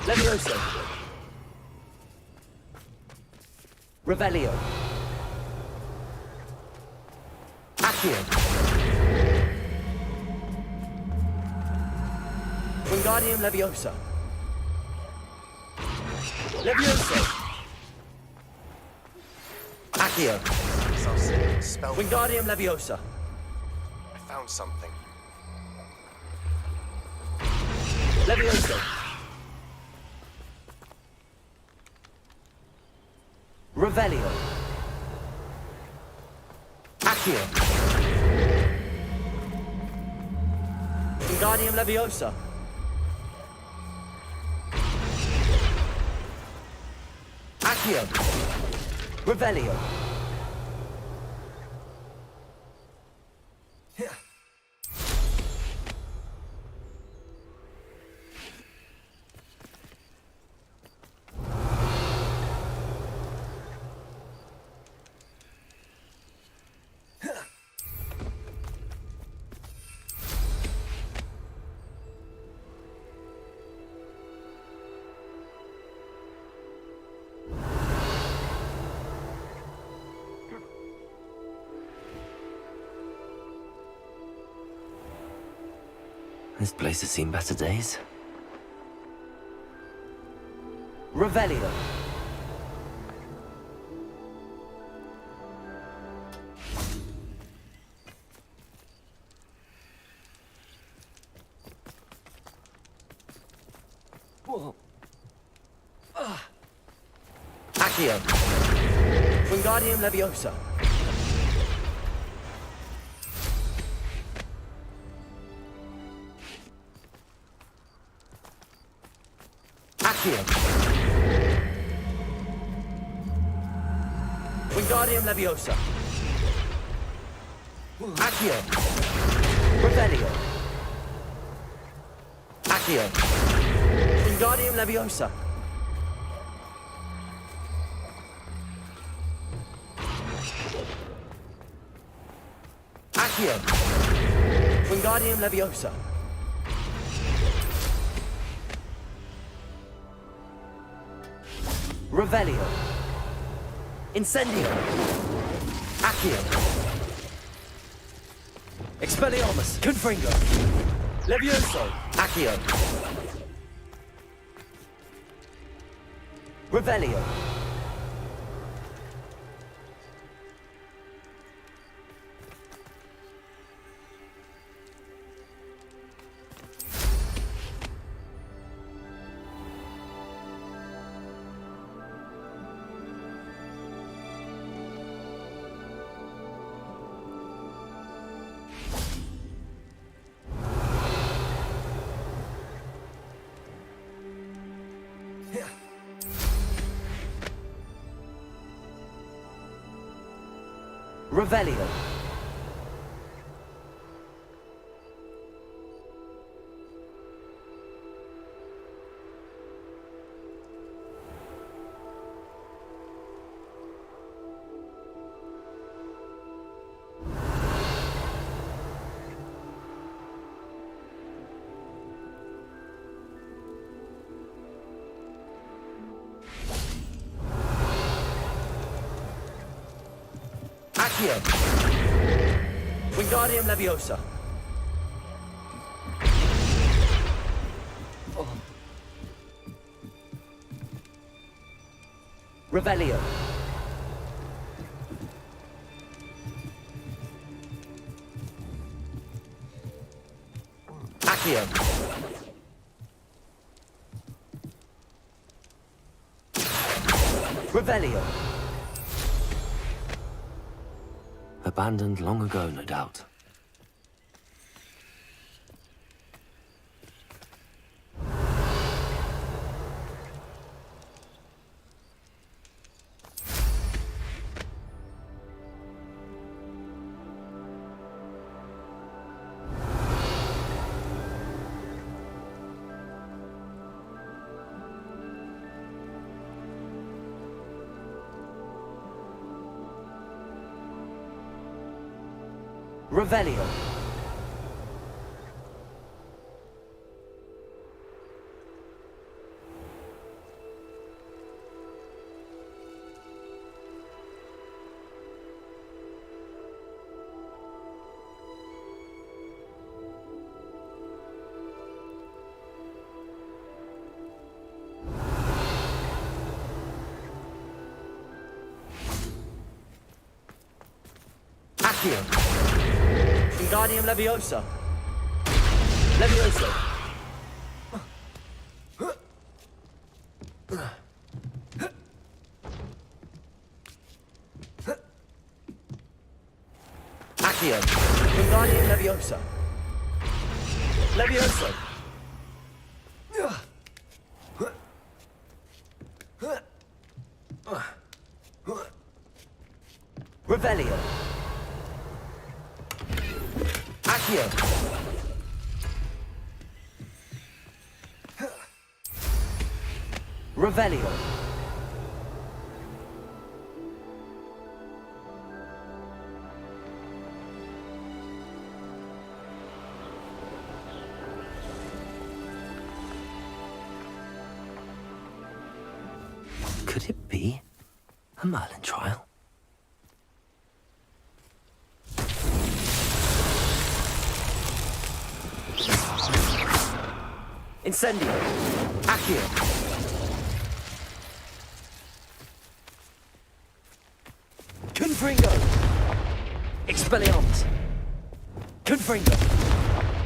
Leviosa. Revelio. Accio. Wingardium Leviosa. Leviosa. Accio. Wingardium Leviosa. I found something. Leviosa. Revelio. Accio. Wingardium Leviosa. Accio. Revelio. This place has seen better days. Revelio. Accio. Wingardium Leviosa. Accio. Wingardium Leviosa. Accio. Revelio. Accio. Wingardium Leviosa. Accio. Wingardium Leviosa. Revelio. Incendio. Accio. Expelliarmus. Confringo. Levioso. Accio. Revelio. Revelio. Accio. Wingardium Leviosa. Oh. Revelio. Accio. Revelio. Abandoned long ago, no doubt. Revelio. Accio. Wingardium Leviosa. Levioso. Accio. Wingardium Leviosa. Levioso. Revelio. Accio. Revelio. Could it be a Merlin trial? Incendio. Accio. Confringo. Expelliarmus. Confringo.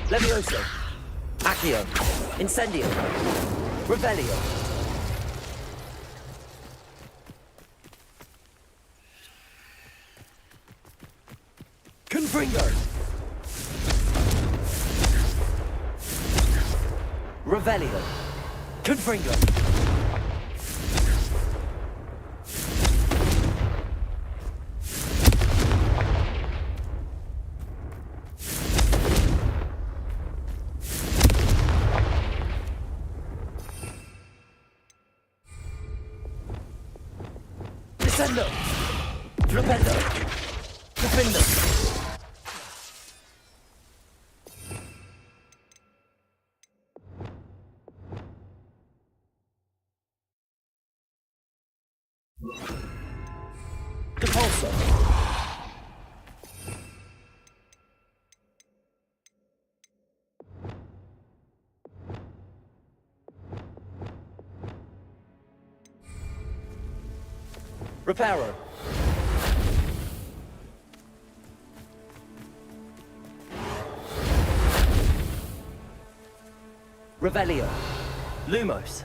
Levioso. Accio. Incendio. Revelio. Confringo. Revelio. Confringo. Descendo. Flopendo. Defendo. Depulso. Reparo. Revelio. Lumos.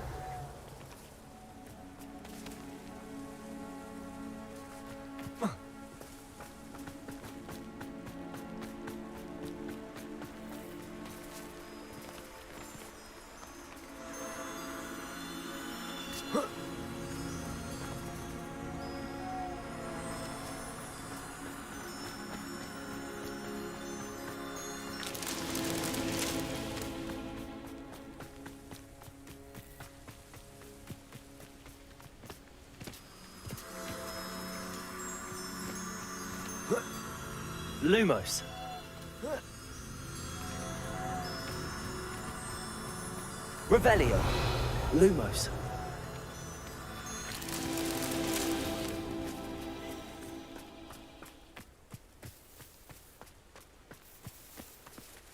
Lumos. Revelio. Lumos.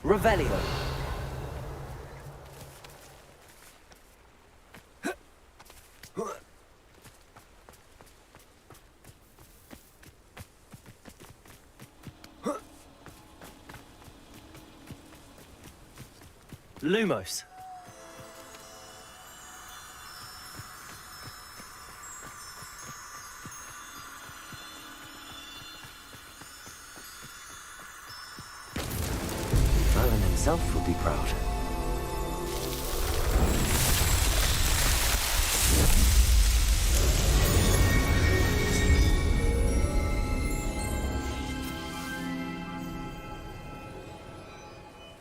Revelio. Lumos. Merlin himself will be proud.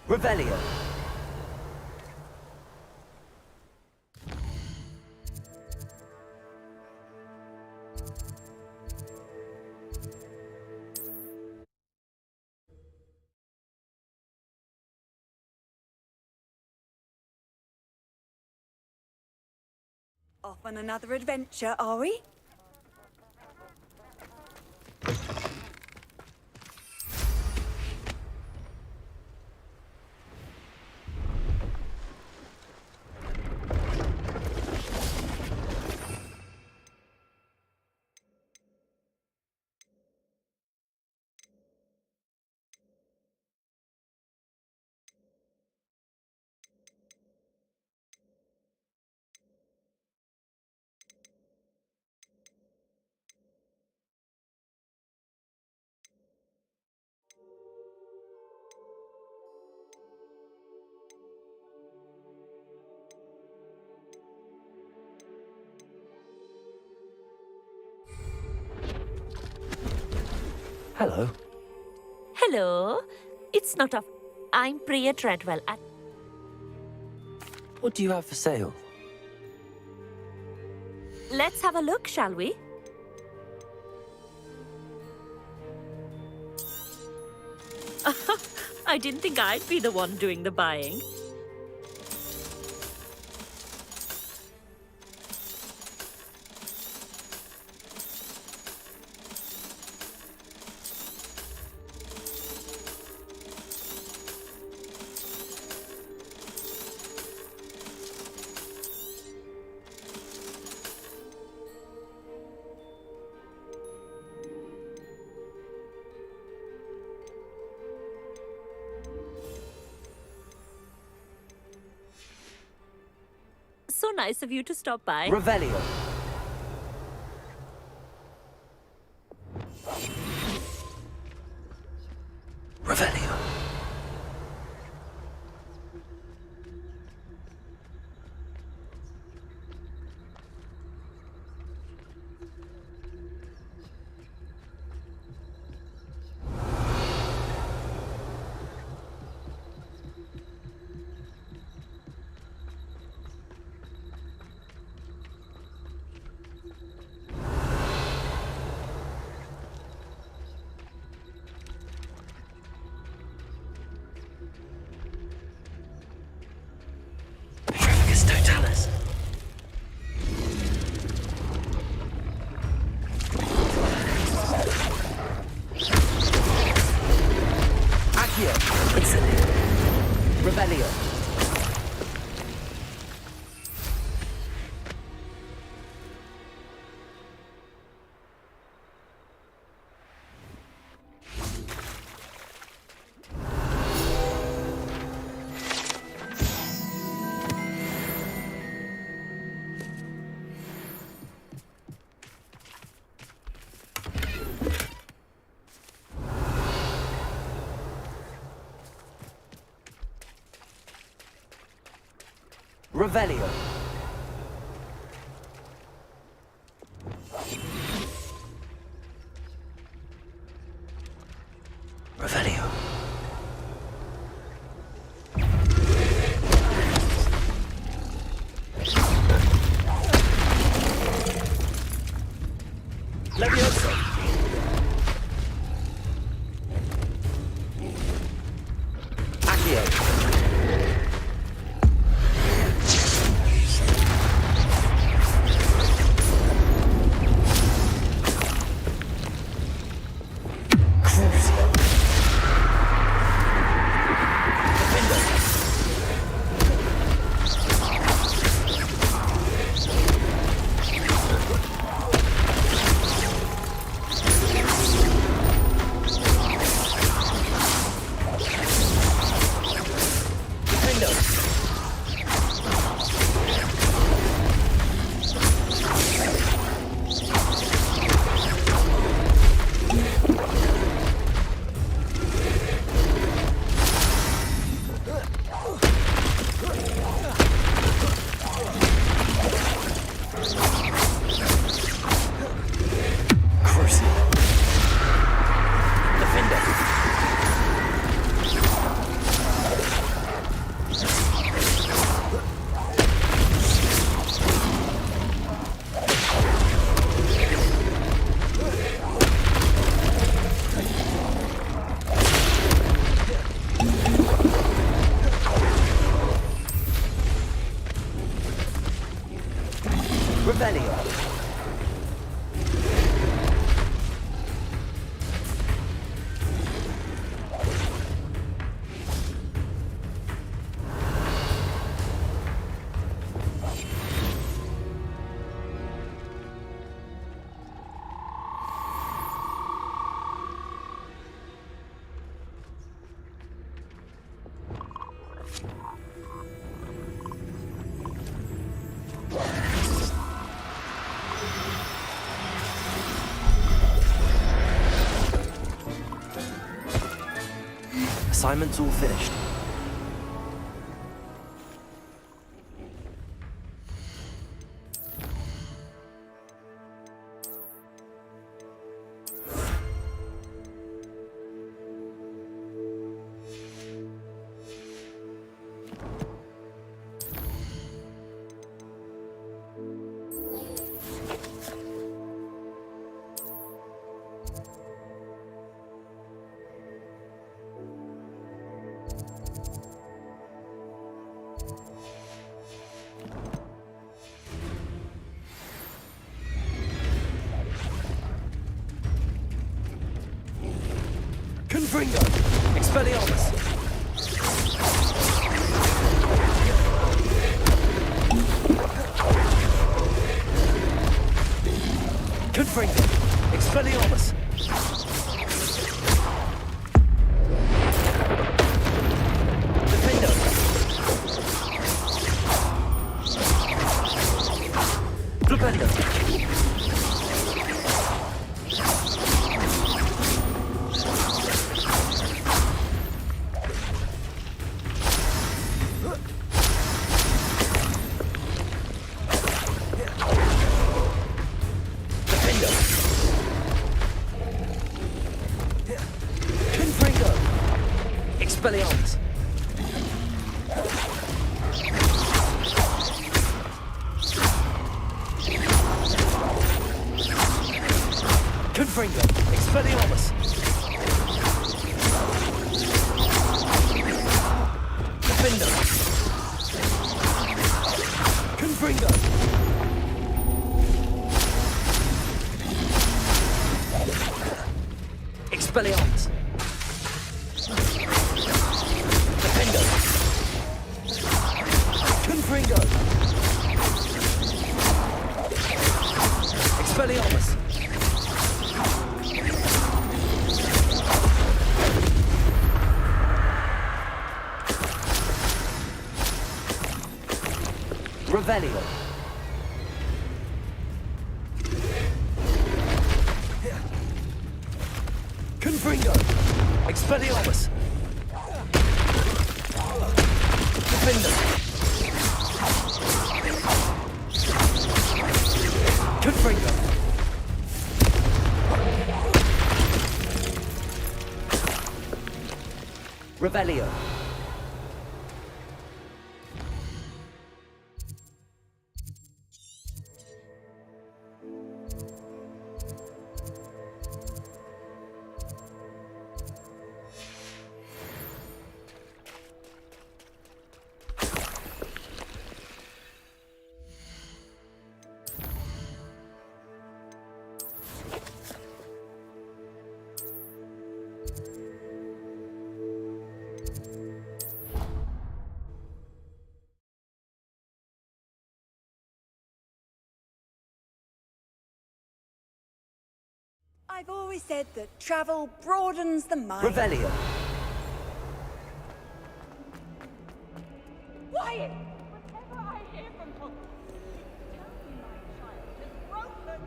Revelio. Off on another adventure, are we? Hello. Hello. It's not off. I'm Priya Treadwell. What do you have for sale? Let's have a look, shall we? I didn't think I'd be the one doing the buying. So nice of you to stop by. Revelio. Revelio. Totalis. Accio. It's Revelio. Revelio. Revelio. Levioso. Accio. Revelio. Assignment's all finished. Confringo! Expelliarmus! Confringo! Expelliarmus! Defendo! Flipendo! Expelliarmus! Confringo! Expelliarmus! Defendo! Confringo! Expelliarmus! Revelio. Confringo. Expelliarmus. Defender. Confringo. Revelio. I've always said that travel broadens the mind. Revelio. Quiet! Whatever I hear from Hogwarts, tell me my child has broken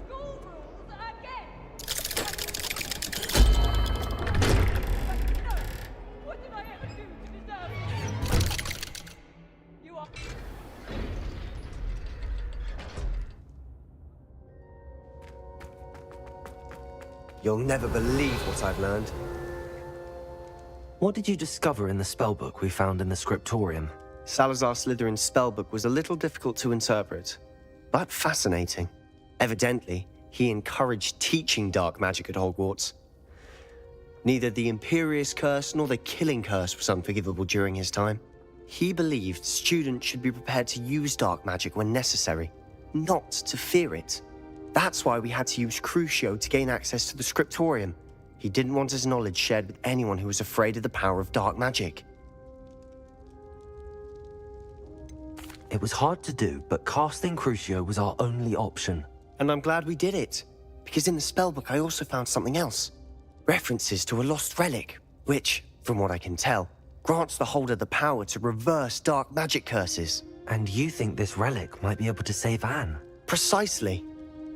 school rules again! But no! What did I ever do to deserve it? You are... You'll never believe what I've learned. What did you discover in the spellbook we found in the scriptorium? Salazar Slytherin's spellbook was a little difficult to interpret, but fascinating. Evidently, he encouraged teaching dark magic at Hogwarts. Neither the Imperious Curse nor the Killing Curse was unforgivable during his time. He believed students should be prepared to use dark magic when necessary, not to fear it. That's why we had to use Crucio to gain access to the scriptorium. He didn't want his knowledge shared with anyone who was afraid of the power of dark magic. It was hard to do, but casting Crucio was our only option. And I'm glad we did it, because in the spellbook I also found something else. References to a lost relic, which, from what I can tell, grants the holder the power to reverse dark magic curses. And you think this relic might be able to save Anne? Precisely.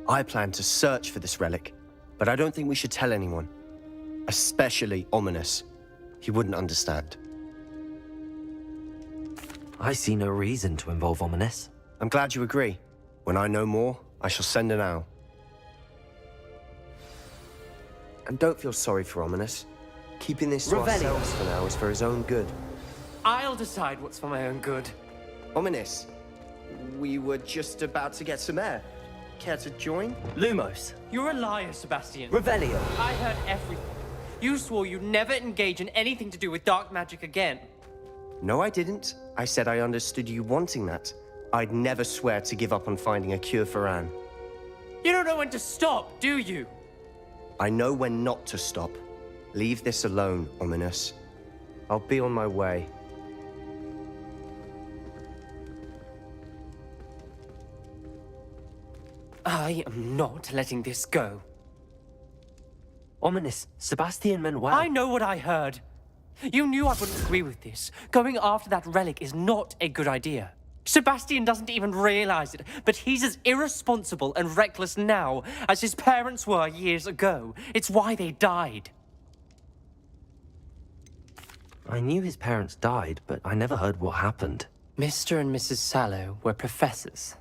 I plan to search for this relic, but I don't think we should tell anyone. Especially Ominous. He wouldn't understand. I see no reason to involve Ominous. I'm glad you agree. When I know more, I shall send an owl. And don't feel sorry for Ominous. Keeping this to ourselves for now is for his own good. I'll decide what's for my own good. Ominous, we were just about to get some air. Care to join? Lumos. You're a liar, Sebastian. Revelio. I heard everything. You swore you'd never engage in anything to do with dark magic again. No, I didn't. I said I understood you wanting that. I'd never swear to give up on finding a cure for Anne. You don't know when to stop, do you? I know when not to stop. Leave this alone, Ominous. I'll be on my way. I am not letting this go. Ominous, Sebastian meant well. I know what I heard. You knew I wouldn't agree with this. Going after that relic is not a good idea. Sebastian doesn't even realize it, but he's as irresponsible and reckless now as his parents were years ago. It's why they died. I knew his parents died, but I never heard what happened. Mr. and Mrs. Sallow were professors.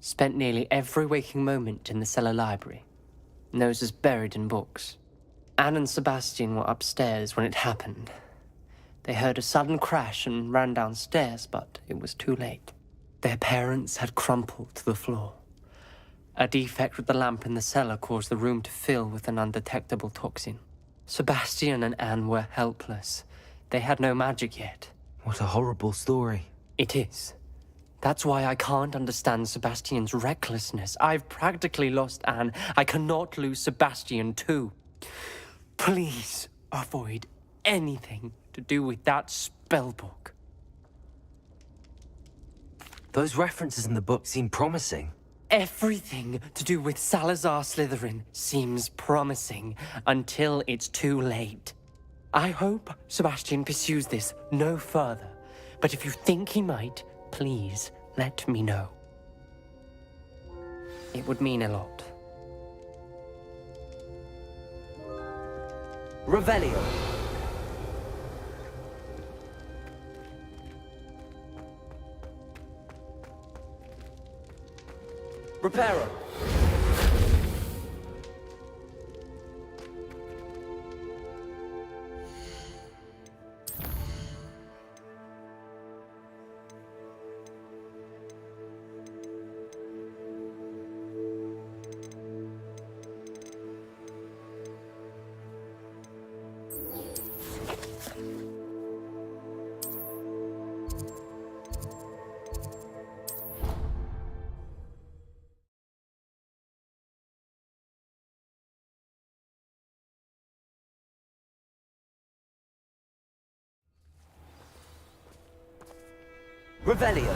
Spent nearly every waking moment in the cellar library. Noses buried in books. Anne and Sebastian were upstairs when it happened. They heard a sudden crash and ran downstairs, but it was too late. Their parents had crumpled to the floor. A defect with the lamp in the cellar caused the room to fill with an undetectable toxin. Sebastian and Anne were helpless. They had no magic yet. What a horrible story. It is. That's why I can't understand Sebastian's recklessness. I've practically lost Anne. I cannot lose Sebastian too. Please avoid anything to do with that spellbook. Those references in the book seem promising. Everything to do with Salazar Slytherin seems promising until it's too late. I hope Sebastian pursues this no further, but if you think he might, please let me know. It would mean a lot. Revelio. Reparo. Revelio.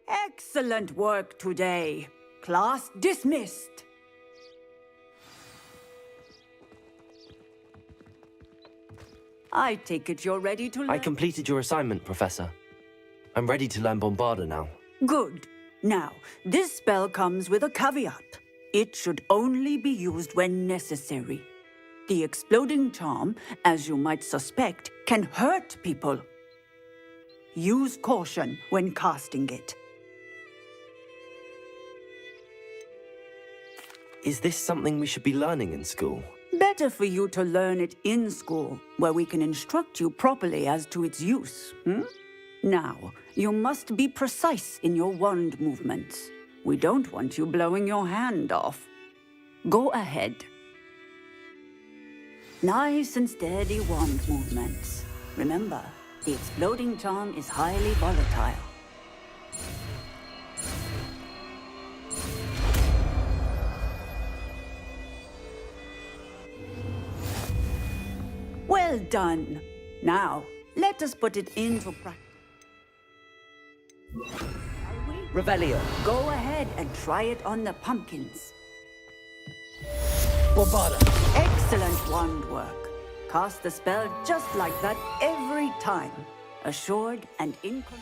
Excellent work today. Class dismissed. I take it you're ready to learn. I completed your assignment, Professor. I'm ready to learn Bombarda now. Good. Now, this spell comes with a caveat. It should only be used when necessary. The exploding charm, as you might suspect, can hurt people. Use caution when casting it. Is this something we should be learning in school? Better for you to learn it in school, where we can instruct you properly as to its use. Now, you must be precise in your wand movements. We don't want you blowing your hand off. Go ahead. Nice and steady wand movements. Remember, the exploding charm is highly volatile. Well done. Now, let us put it into practice. Revelio. Go ahead and try it on the pumpkins. Bombarda. Excellent wand work. Cast the spell just like that every time. Assured and in control.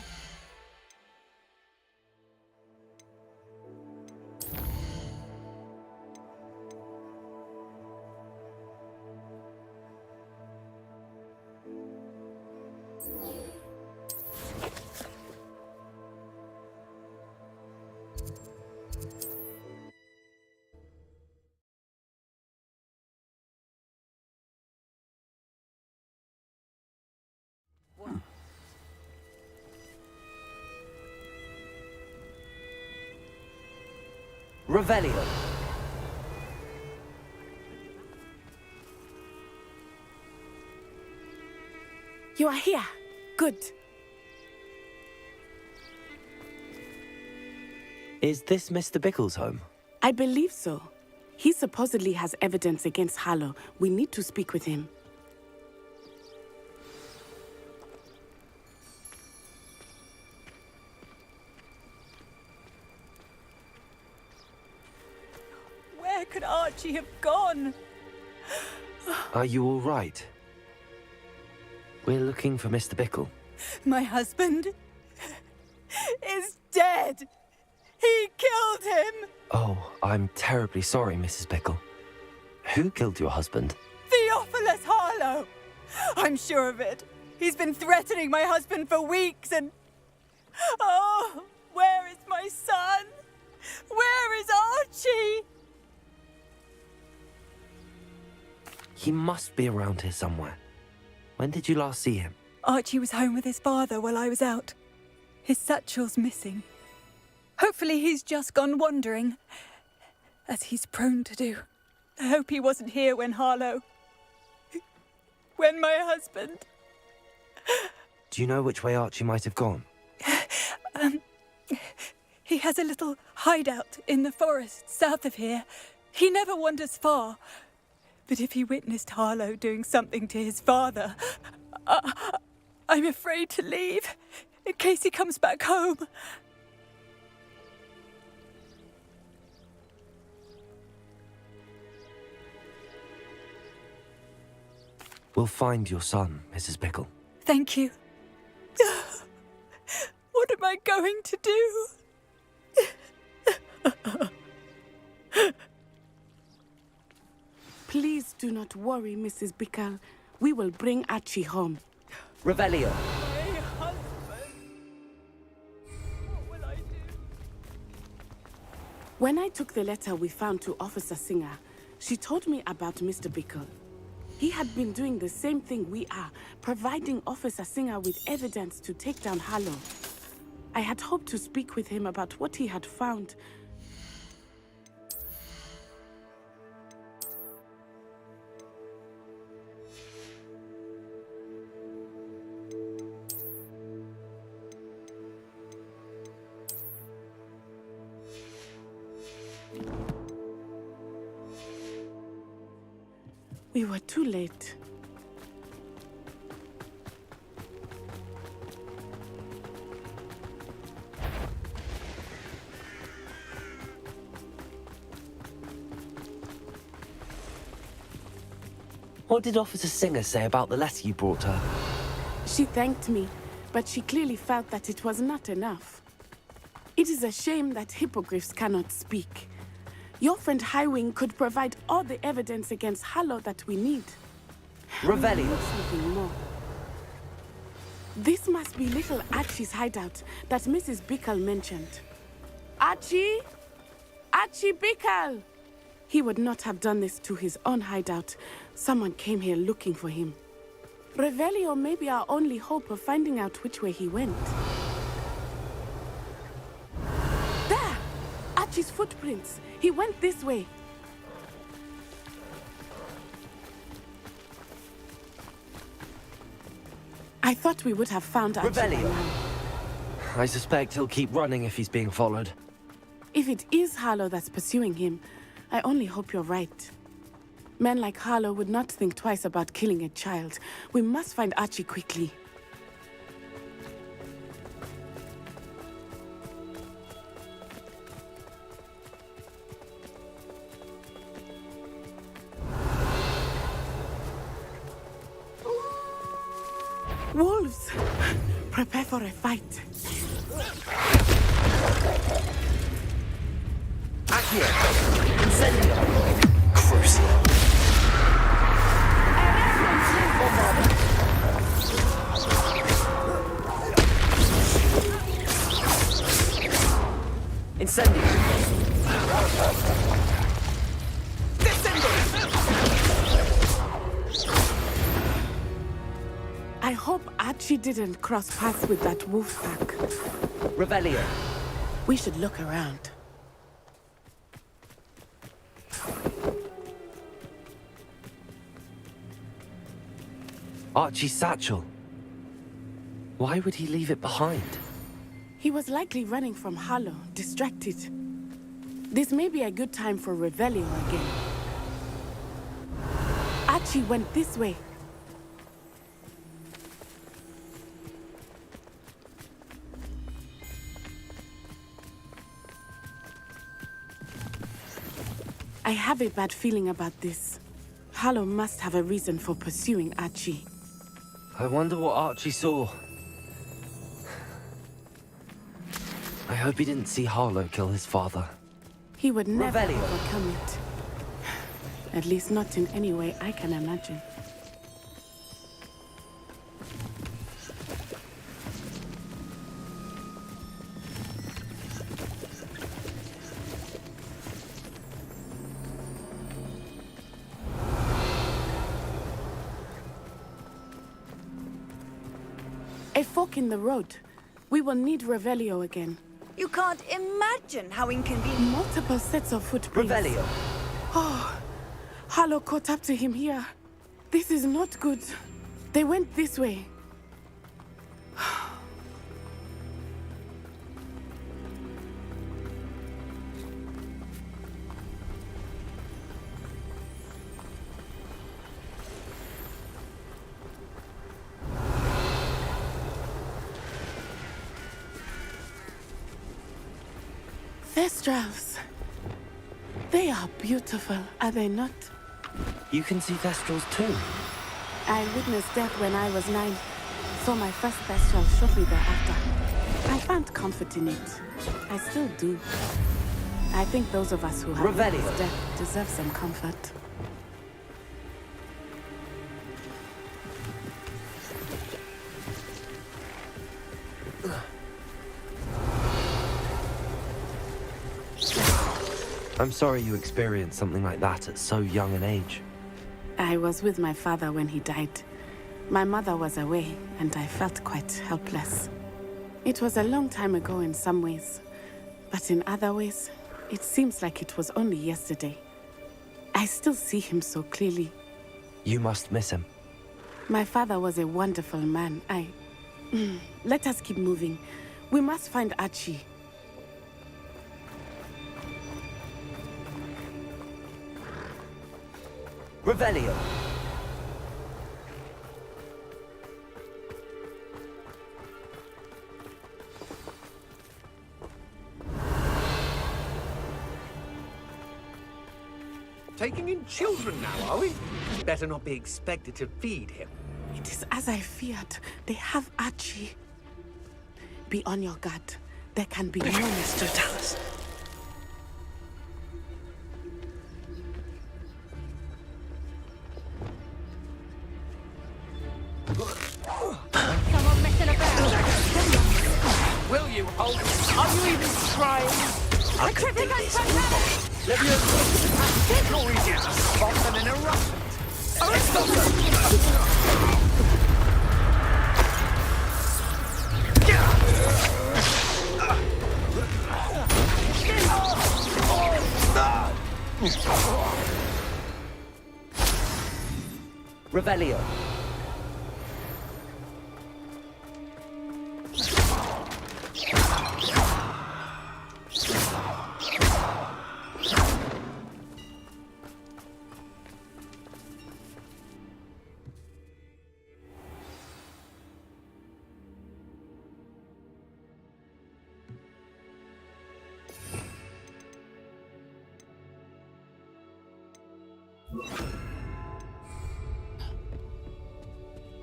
Revelio. You are here. Good. Is this Mr. Bickle's home? I believe so. He supposedly has evidence against Harlow. We need to speak with him. Where could Archie have gone? Are you all right? We're looking for Mr. Bickle. My husband is dead. He killed him. Oh, I'm terribly sorry, Mrs. Bickle. Who killed your husband? Theophilus Harlow. I'm sure of it. He's been threatening my husband for weeks and... Oh, where is my son? Where is Archie? He must be around here somewhere. When did you last see him? Archie was home with his father while I was out. His satchel's missing. Hopefully he's just gone wandering, as he's prone to do. I hope he wasn't here when Harlow... when my husband... Do you know which way Archie might have gone? He has a little hideout in the forest south of here. He never wanders far. But if he witnessed Harlow doing something to his father, I'm afraid to leave in case he comes back home. We'll find your son, Mrs. Bickle. Thank you. What am I going to do? Please do not worry, Mrs. Bickle. We will bring Archie home. Revelio. My husband. What will I do? When I took the letter we found to Officer Singer, she told me about Mr. Bickle. He had been doing the same thing we are, providing Officer Singer with evidence to take down Harlow. I had hoped to speak with him about what he had found. We were too late. What did Officer Singer say about the letter you brought her? She thanked me, but she clearly felt that it was not enough. It is a shame that hippogriffs cannot speak. Your friend Highwing could provide all the evidence against Harlow that we need. Revelio. We need something more. This must be little Archie's hideout that Mrs. Bickle mentioned. Archie? Archie Bickle! He would not have done this to his own hideout. Someone came here looking for him. Revelio may be our only hope of finding out which way he went. There! Archie's footprints. He went this way. I thought we would have found Archie by now. I suspect he'll keep running if he's being followed. If it is Harlow that's pursuing him, I only hope you're right. Men like Harlow would not think twice about killing a child. We must find Archie quickly. Wolves! Prepare for a fight. Accio! Incendio! Crucial. Incendio! I hope Archie didn't cross paths with that wolf pack. Revelio. We should look around. Archie's satchel. Why would he leave it behind? He was likely running from Harlow, distracted. This may be a good time for Revelio again. Archie went this way. I have a bad feeling about this. Harlow must have a reason for pursuing Archie. I wonder what Archie saw. I hope he didn't see Harlow kill his father. He would never Revelio. overcome it. At least not in any way I can imagine. A fork in the road. We will need Revelio again. You can't imagine how inconvenient. Multiple sets of footprints. Revelio. Oh, Harlow caught up to him here. This is not good. They went this way. Thestrals. They are beautiful, are they not? You can see Thestrals too. I witnessed death when I was 9. Saw my first Thestral shortly thereafter. I found comfort in it. I still do. I think those of us who have witnessed death deserve some comfort. I'm sorry you experienced something like that at so young an age. I was with my father when he died. My mother was away, and I felt quite helpless. It was a long time ago in some ways, but in other ways, it seems like it was only yesterday. I still see him so clearly. You must miss him. My father was a wonderful man. Let us keep moving. We must find Archie. Revelio. Taking in children now, are we? Better not be expected to feed him. It is as I feared. They have Archie. Be on your guard. There can be no mistake. Dallas. Someone messing about. Will you hold? Are you even trying? I could do this. Let me have You're easy as a spot and an eruption. Revelio.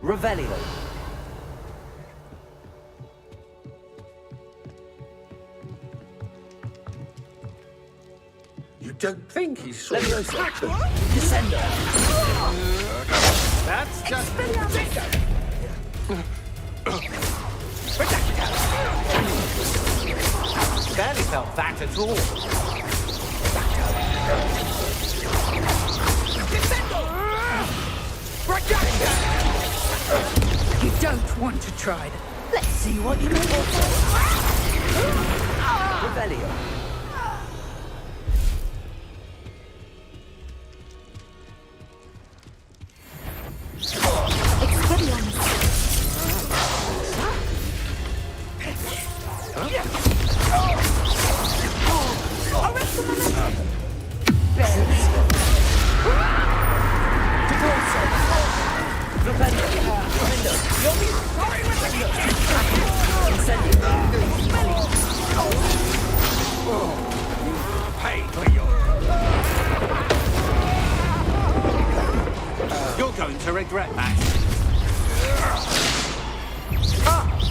Revelio. You don't think he's so Descender. That's just barely felt that at all. You don't want to try that. Let's see what you know. Revelio. You're going to regret that.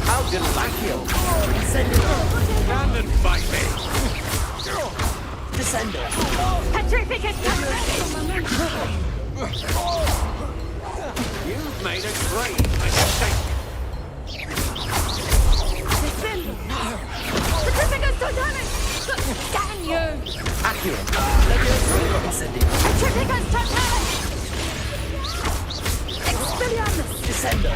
How delightful! Stand and fight me! Descender. Petrificus You've made a great mistake. Petrificus totalis! Damn you! Accurate. Descending. Petrificus totalis! Expelliarmus! Descender.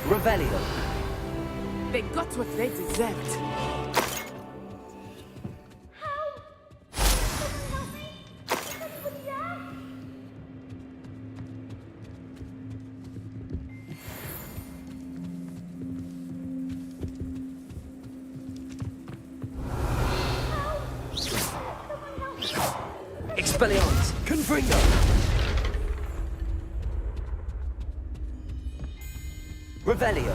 Revelio. They got what they deserved. Expelliarmus. Confringo. Revelio.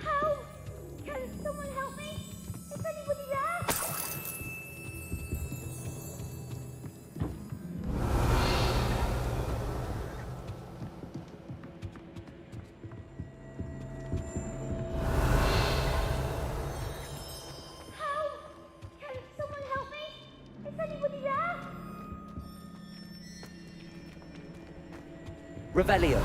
Help! Can someone help me? Is anybody there? Help! Can someone help me? Is anybody there? Revelio.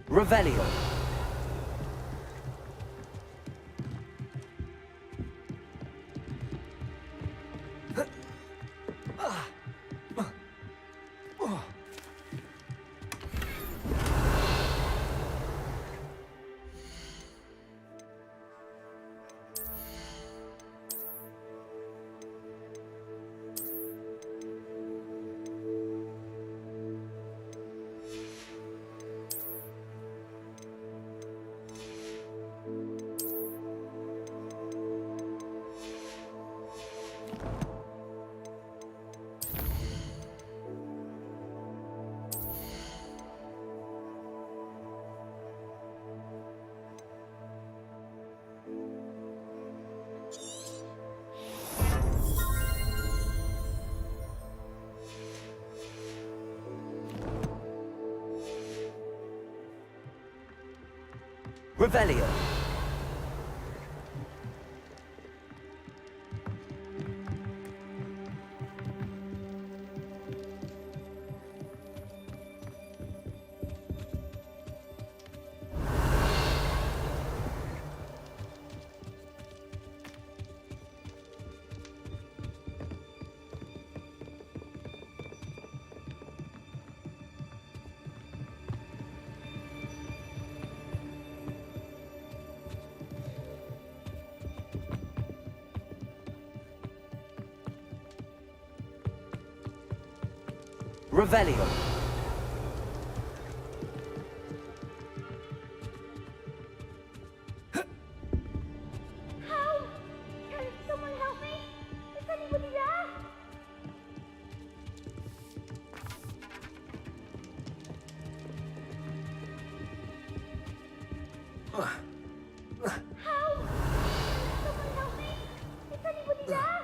Revelio. Revelio. Revelio. Help! Can someone help me? Is anybody there? Help! Can someone help me? Is anybody there?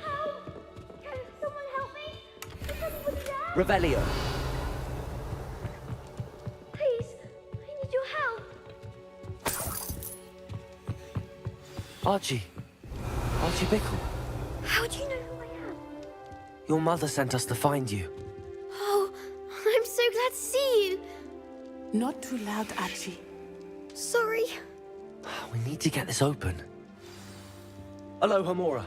Help! Can someone help me? Is anybody there? Revelio. Please, I need your help. Archie. Archie Bickle. How do you know who I am? Your mother sent us to find you. Oh, I'm so glad to see you. Not too loud, Archie. Sorry. We need to get this open. Hello, Hamora.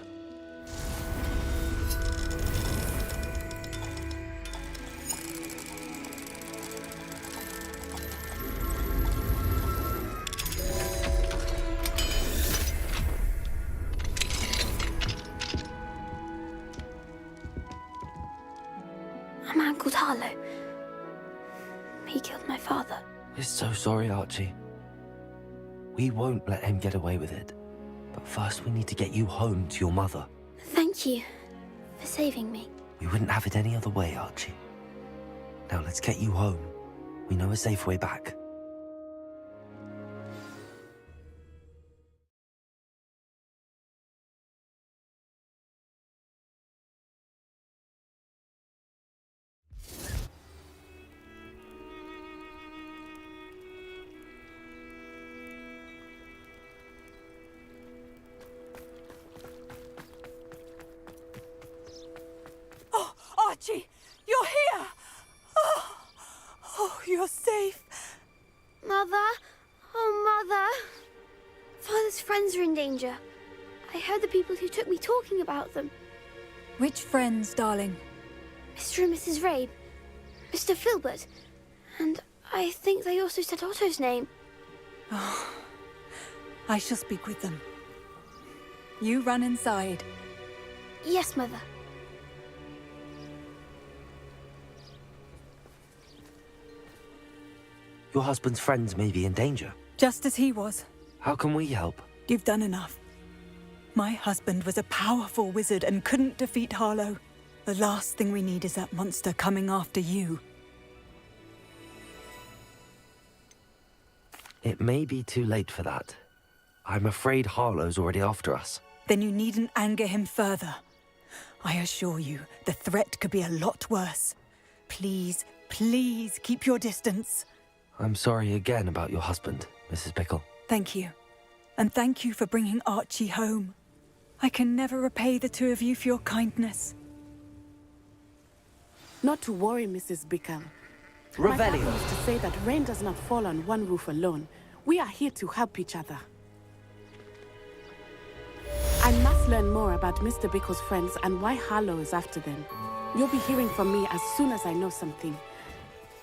A man called Harlow. He killed my father. We're so sorry, Archie. We won't let him get away with it. But first we need to get you home to your mother. Thank you for saving me. We wouldn't have it any other way, Archie. Now let's get you home. We know a safe way back. Oh, Archie! you're safe. Mother? Oh, Mother! Father's friends are in danger. I heard the people who took me talking about them. Which friends, darling? Mr. and Mrs. Rabe, Mr. Filbert, and I think they also said Otto's name. Oh, I shall speak with them. You run inside. Yes, Mother. Your husband's friends may be in danger. Just as he was. How can we help? You've done enough. My husband was a powerful wizard and couldn't defeat Harlow. The last thing we need is that monster coming after you. It may be too late for that. I'm afraid Harlow's already after us. Then you needn't anger him further. I assure you, the threat could be a lot worse. Please, please keep your distance. I'm sorry again about your husband, Mrs. Bickle. Thank you. And thank you for bringing Archie home. I can never repay the two of you for your kindness. Not to worry, Mrs. Bickle. Revelio. My father used to say that rain does not fall on one roof alone. We are here to help each other. I must learn more about Mr. Bickle's friends and why Harlow is after them. You'll be hearing from me as soon as I know something.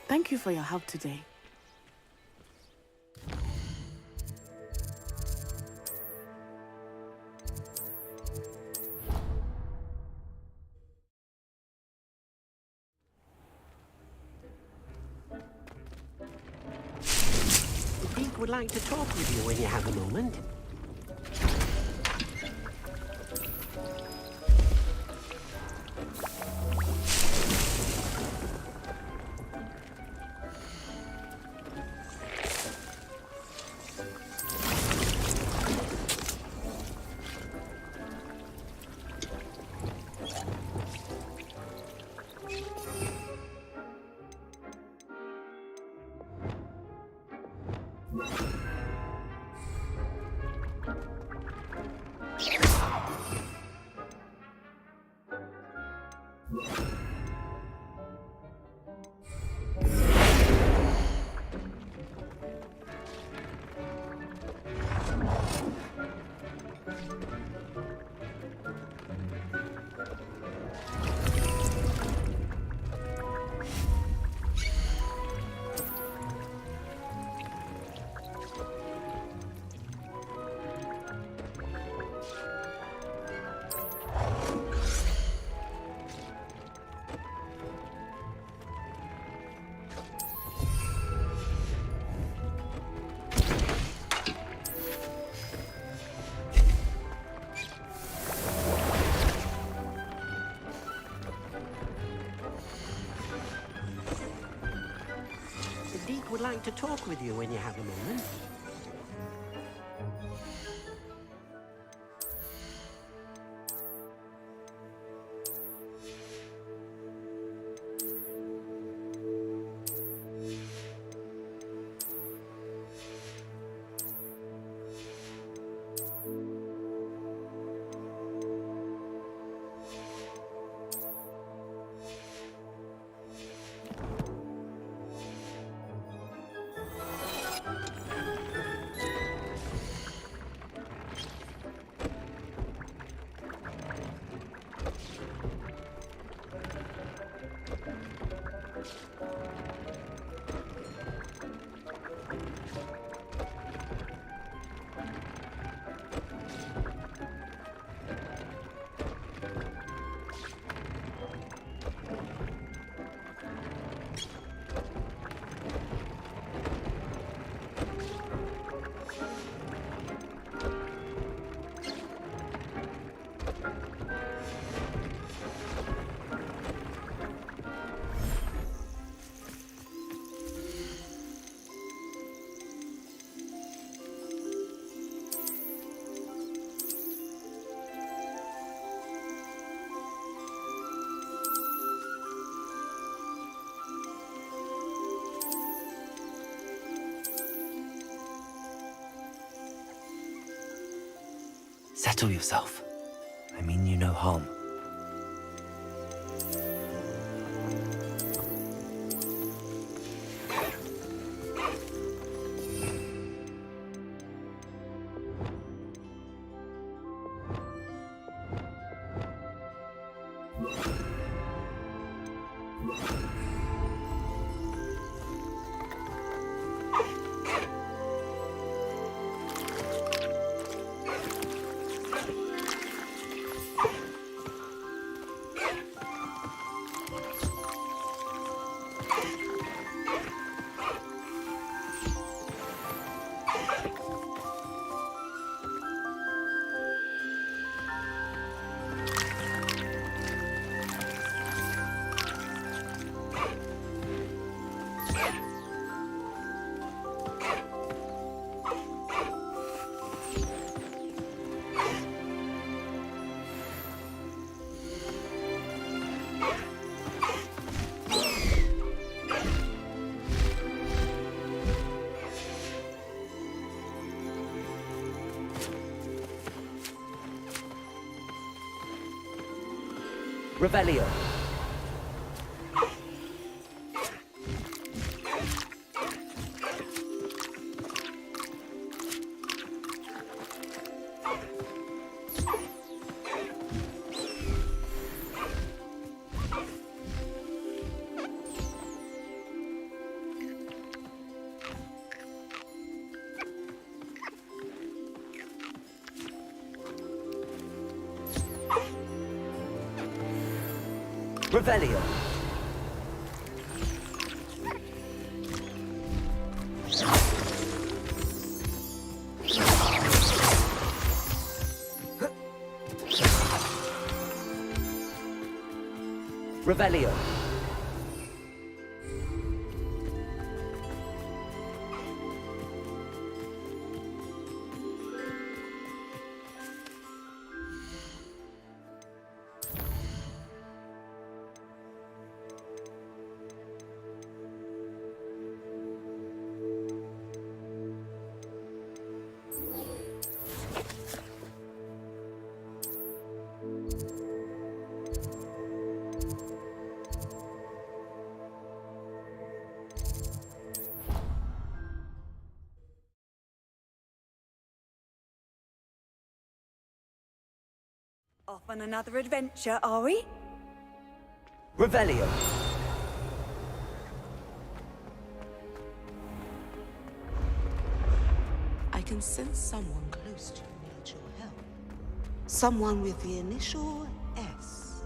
Thank you for your help today. Deke would like to talk with you when you have a moment. Deke would like to talk with you when you have a moment. Settle yourself. I mean you no harm. Revelio. Revelio. Revelio. Off on another adventure, are we? Revelio. I can sense someone close to you needs your help. Someone with the initial S.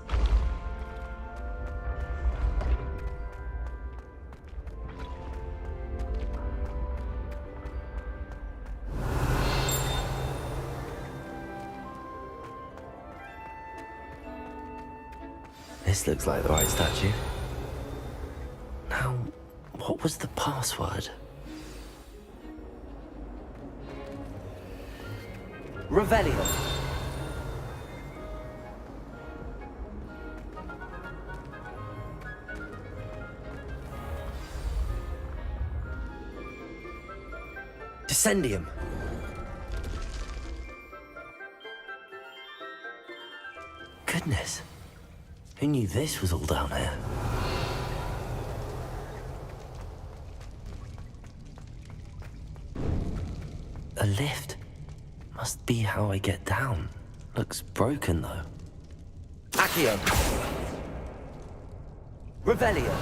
This looks like the right statue. Now, what was the password? Revelio. Descendium. Goodness. Who knew this was all down here? A lift. Must be how I get down. Looks broken, though. Accio. Revelio.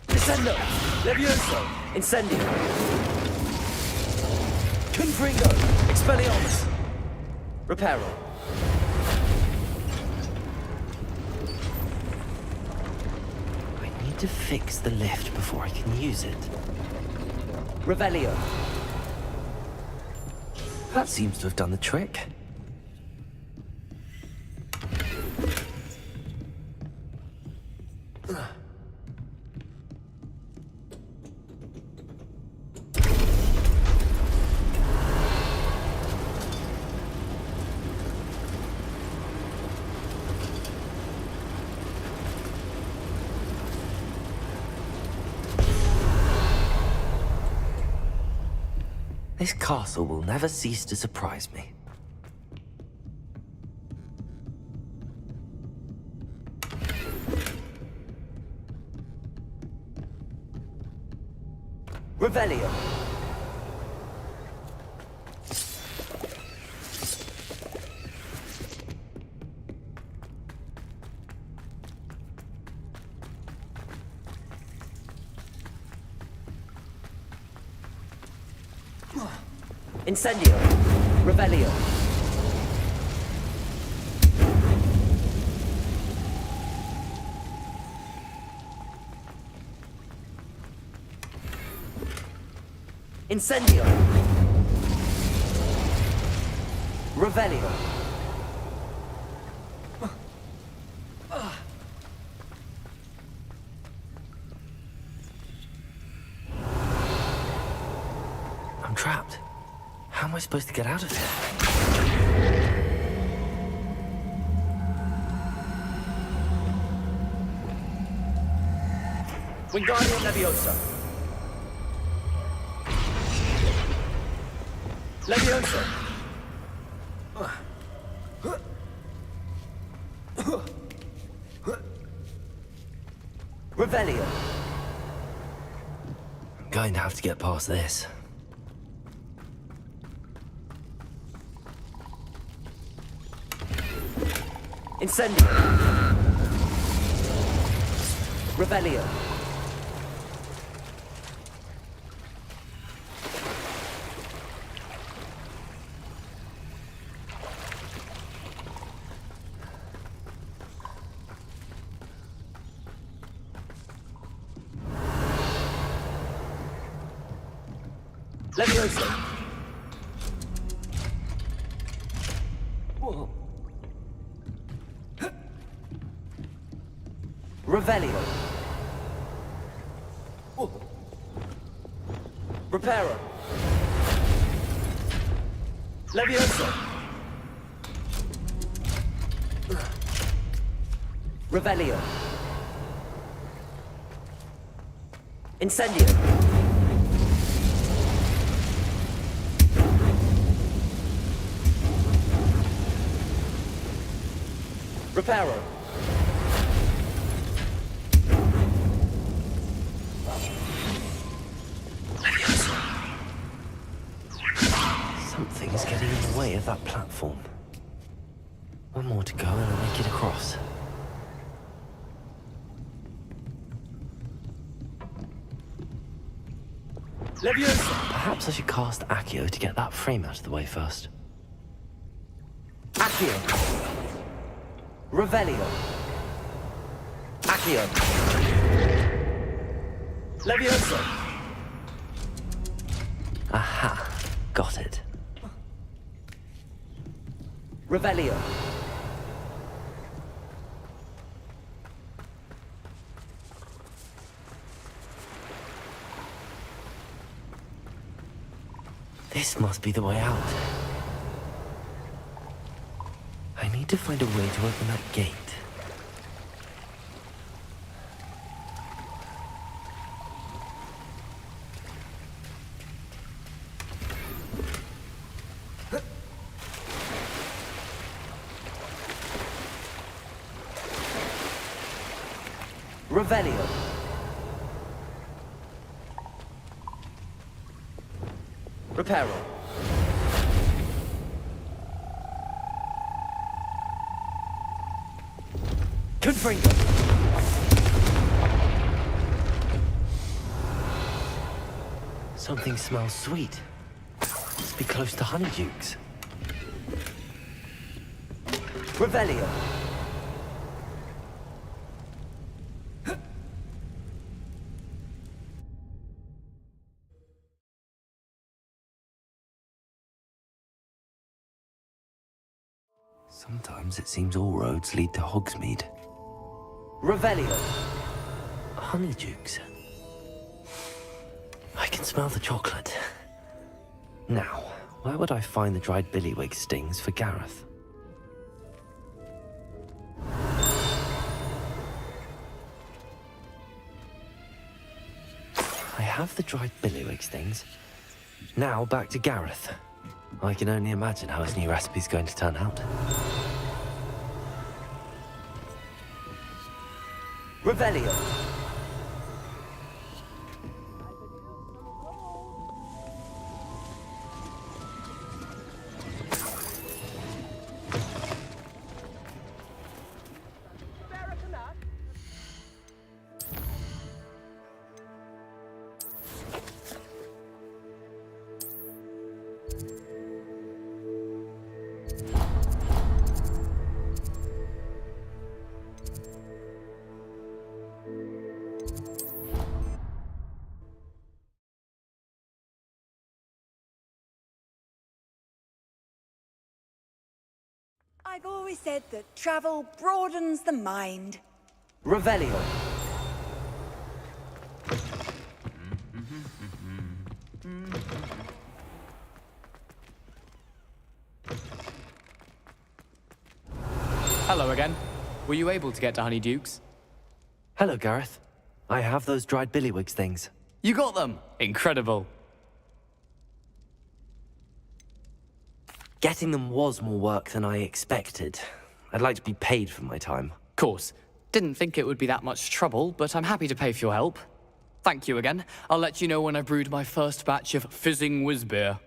Descendo. Levioso. Incendio. Confringo. Expelliarmus. Reparo. I need to fix the lift before I can use it. Revelio. That seems to have done the trick. This castle will never cease to surprise me. Revelio. Incendio. Revelio. Incendio. Revelio. I'm trapped. How am I supposed to get out of here? Wingardium Leviosa. Leviosa. Revelio! I'm going to have to get past this. Incendio! Revelio! Levioso! Whoa. Revelio! Whoa. Reparo! Levioso! Revelio! Incendio! Reparo! Something is getting in the way of that platform. One more to go and I'll make it across. Leviosa! Perhaps I should cast Accio to get that frame out of the way first. Accio! Revelio! Accio! Leviosa! Aha! Got it. Revelio! This must be the way out. I need to find a way to open that gate. Revelio. Reparo. Confringo. Something smells sweet. Must be close to Honeydukes. Revelio. Sometimes it seems all roads lead to Hogsmeade. Revelio. Honeydukes. I can smell the chocolate. Now, where would I find the dried billywig stings for Gareth? I have the dried billywig stings. Now back to Gareth. I can only imagine how his new recipe's going to turn out. Revelio. I've always said that travel broadens the mind. Revelio. Hello again. Were you able to get to Honeydukes? Hello, Gareth. I have those dried billywig things. You got them! Incredible. Getting them was more work than I expected. I'd like to be paid for my time. Course. Didn't think it would be that much trouble, but I'm happy to pay for your help. Thank you again. I'll let you know when I've brewed my first batch of fizzing whiz beer.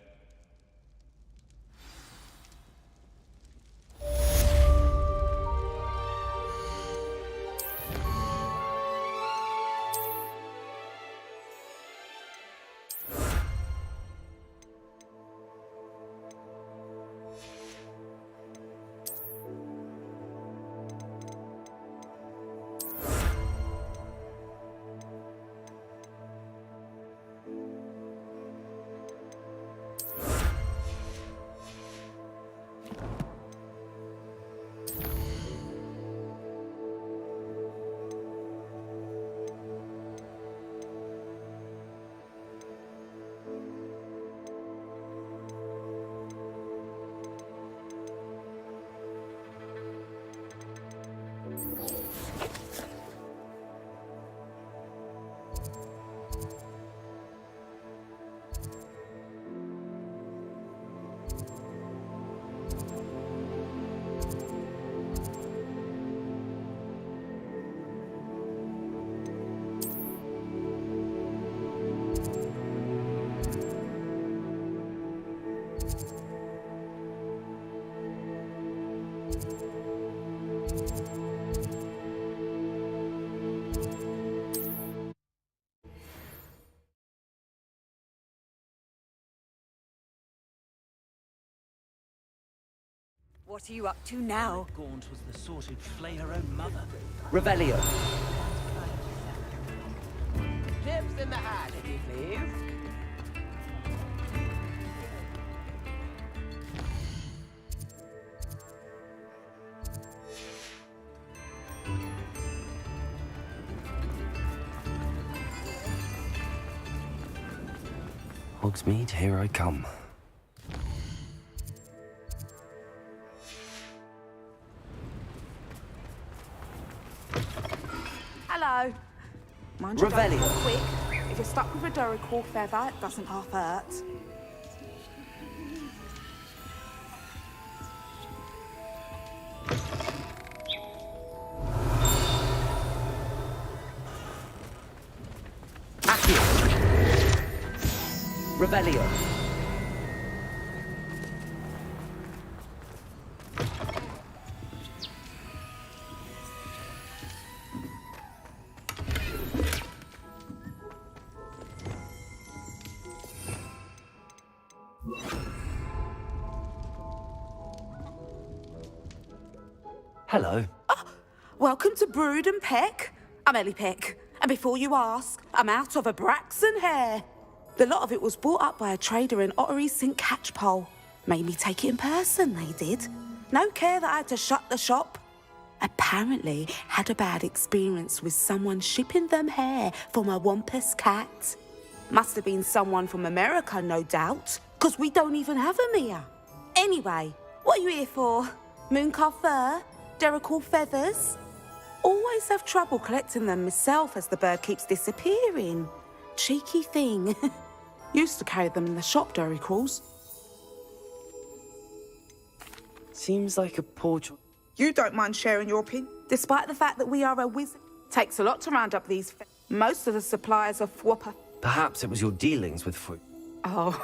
What are you up to now? Gaunt was the sort who'd flay her own mother. Revelio. Chips in the hat, if you please. Hogsmeade, here I come. Hello. Mind you, don't Revelio. talk quick. If you're stuck with a Dorical feather, it doesn't half hurt. Revelio. Hello. Welcome to Brood and Peck. I'm Ellie Peck. And before you ask, I'm out of a Braxton hair. The lot of it was bought up by a trader in Ottery St. Catchpole. Made me take it in person, they did. No care that I had to shut the shop. Apparently had a bad experience with someone shipping them hair for my Wampus cat. Must have been someone from America, no doubt, because we don't even have them here. Anyway, what are you here for? Mooncar fur? Derical feathers? Always have trouble collecting them myself as the bird keeps disappearing. Cheeky thing. Used to carry them in the shop, Dericals. Seems like a poor choice. You don't mind sharing your opinion? Despite the fact that we are a wizard. Takes a lot to round up these most of the suppliers of Whopper. Perhaps it was your dealings with fruit. Oh,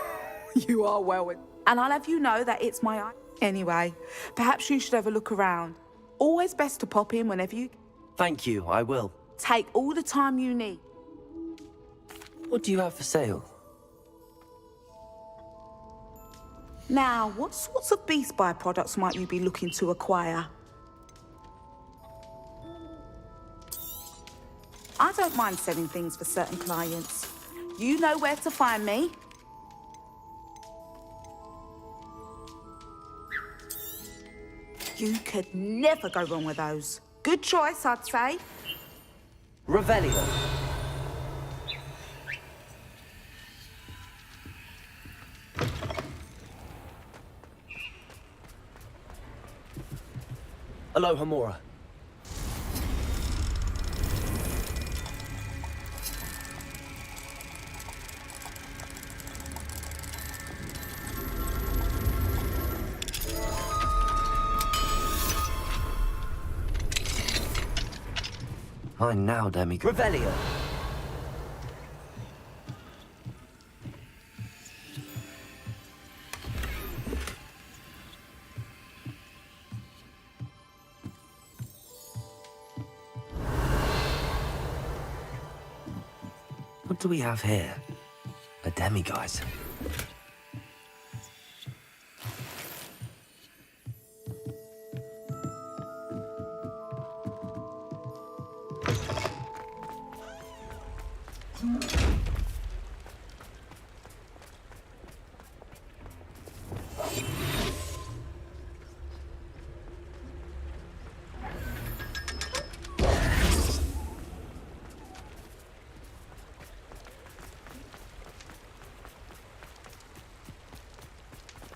you are well with. And I'll have you know that it's my eye. Anyway, perhaps you should have a look around. Always best to pop in whenever you... Thank you, I will. Take all the time you need. What do you have for sale? Now, what sorts of beast byproducts might you be looking to acquire? I don't mind selling things for certain clients. You know where to find me. You could never go wrong with those. Good choice, I'd say. Revelio. Aloha Mora. Mine now, demigod. Revelio. What do we have here? A demiguise.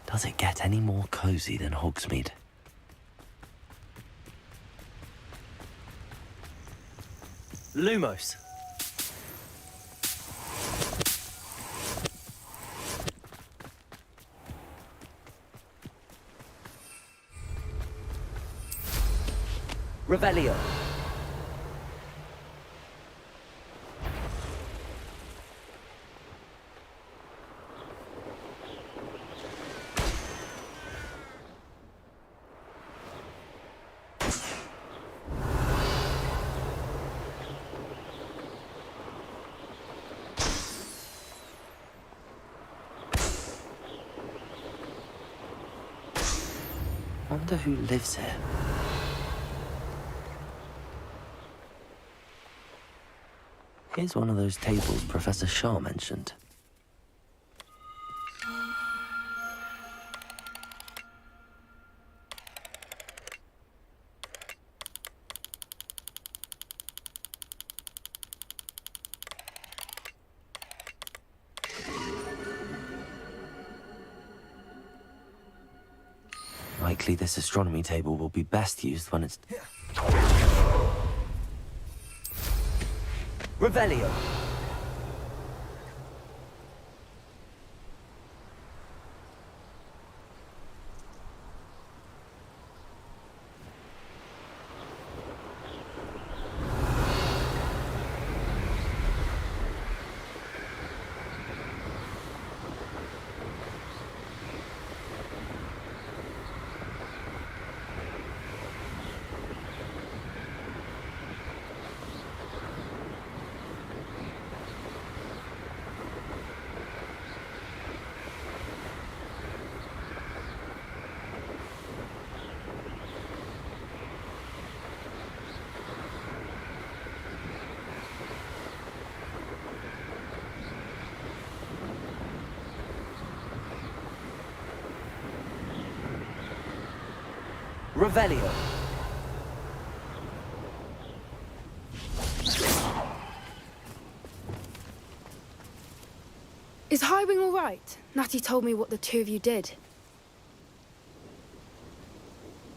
Does it get any more cozy than Hogsmeade? Lumos. Revelio. Wonder who lives here. Here's one of those tables Professor Shaw mentioned. Likely this astronomy table will be best used when it's... Revelio. Revelio. Is Highwing all right? Natty told me what the two of you did.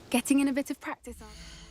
Getting in a bit of practice, are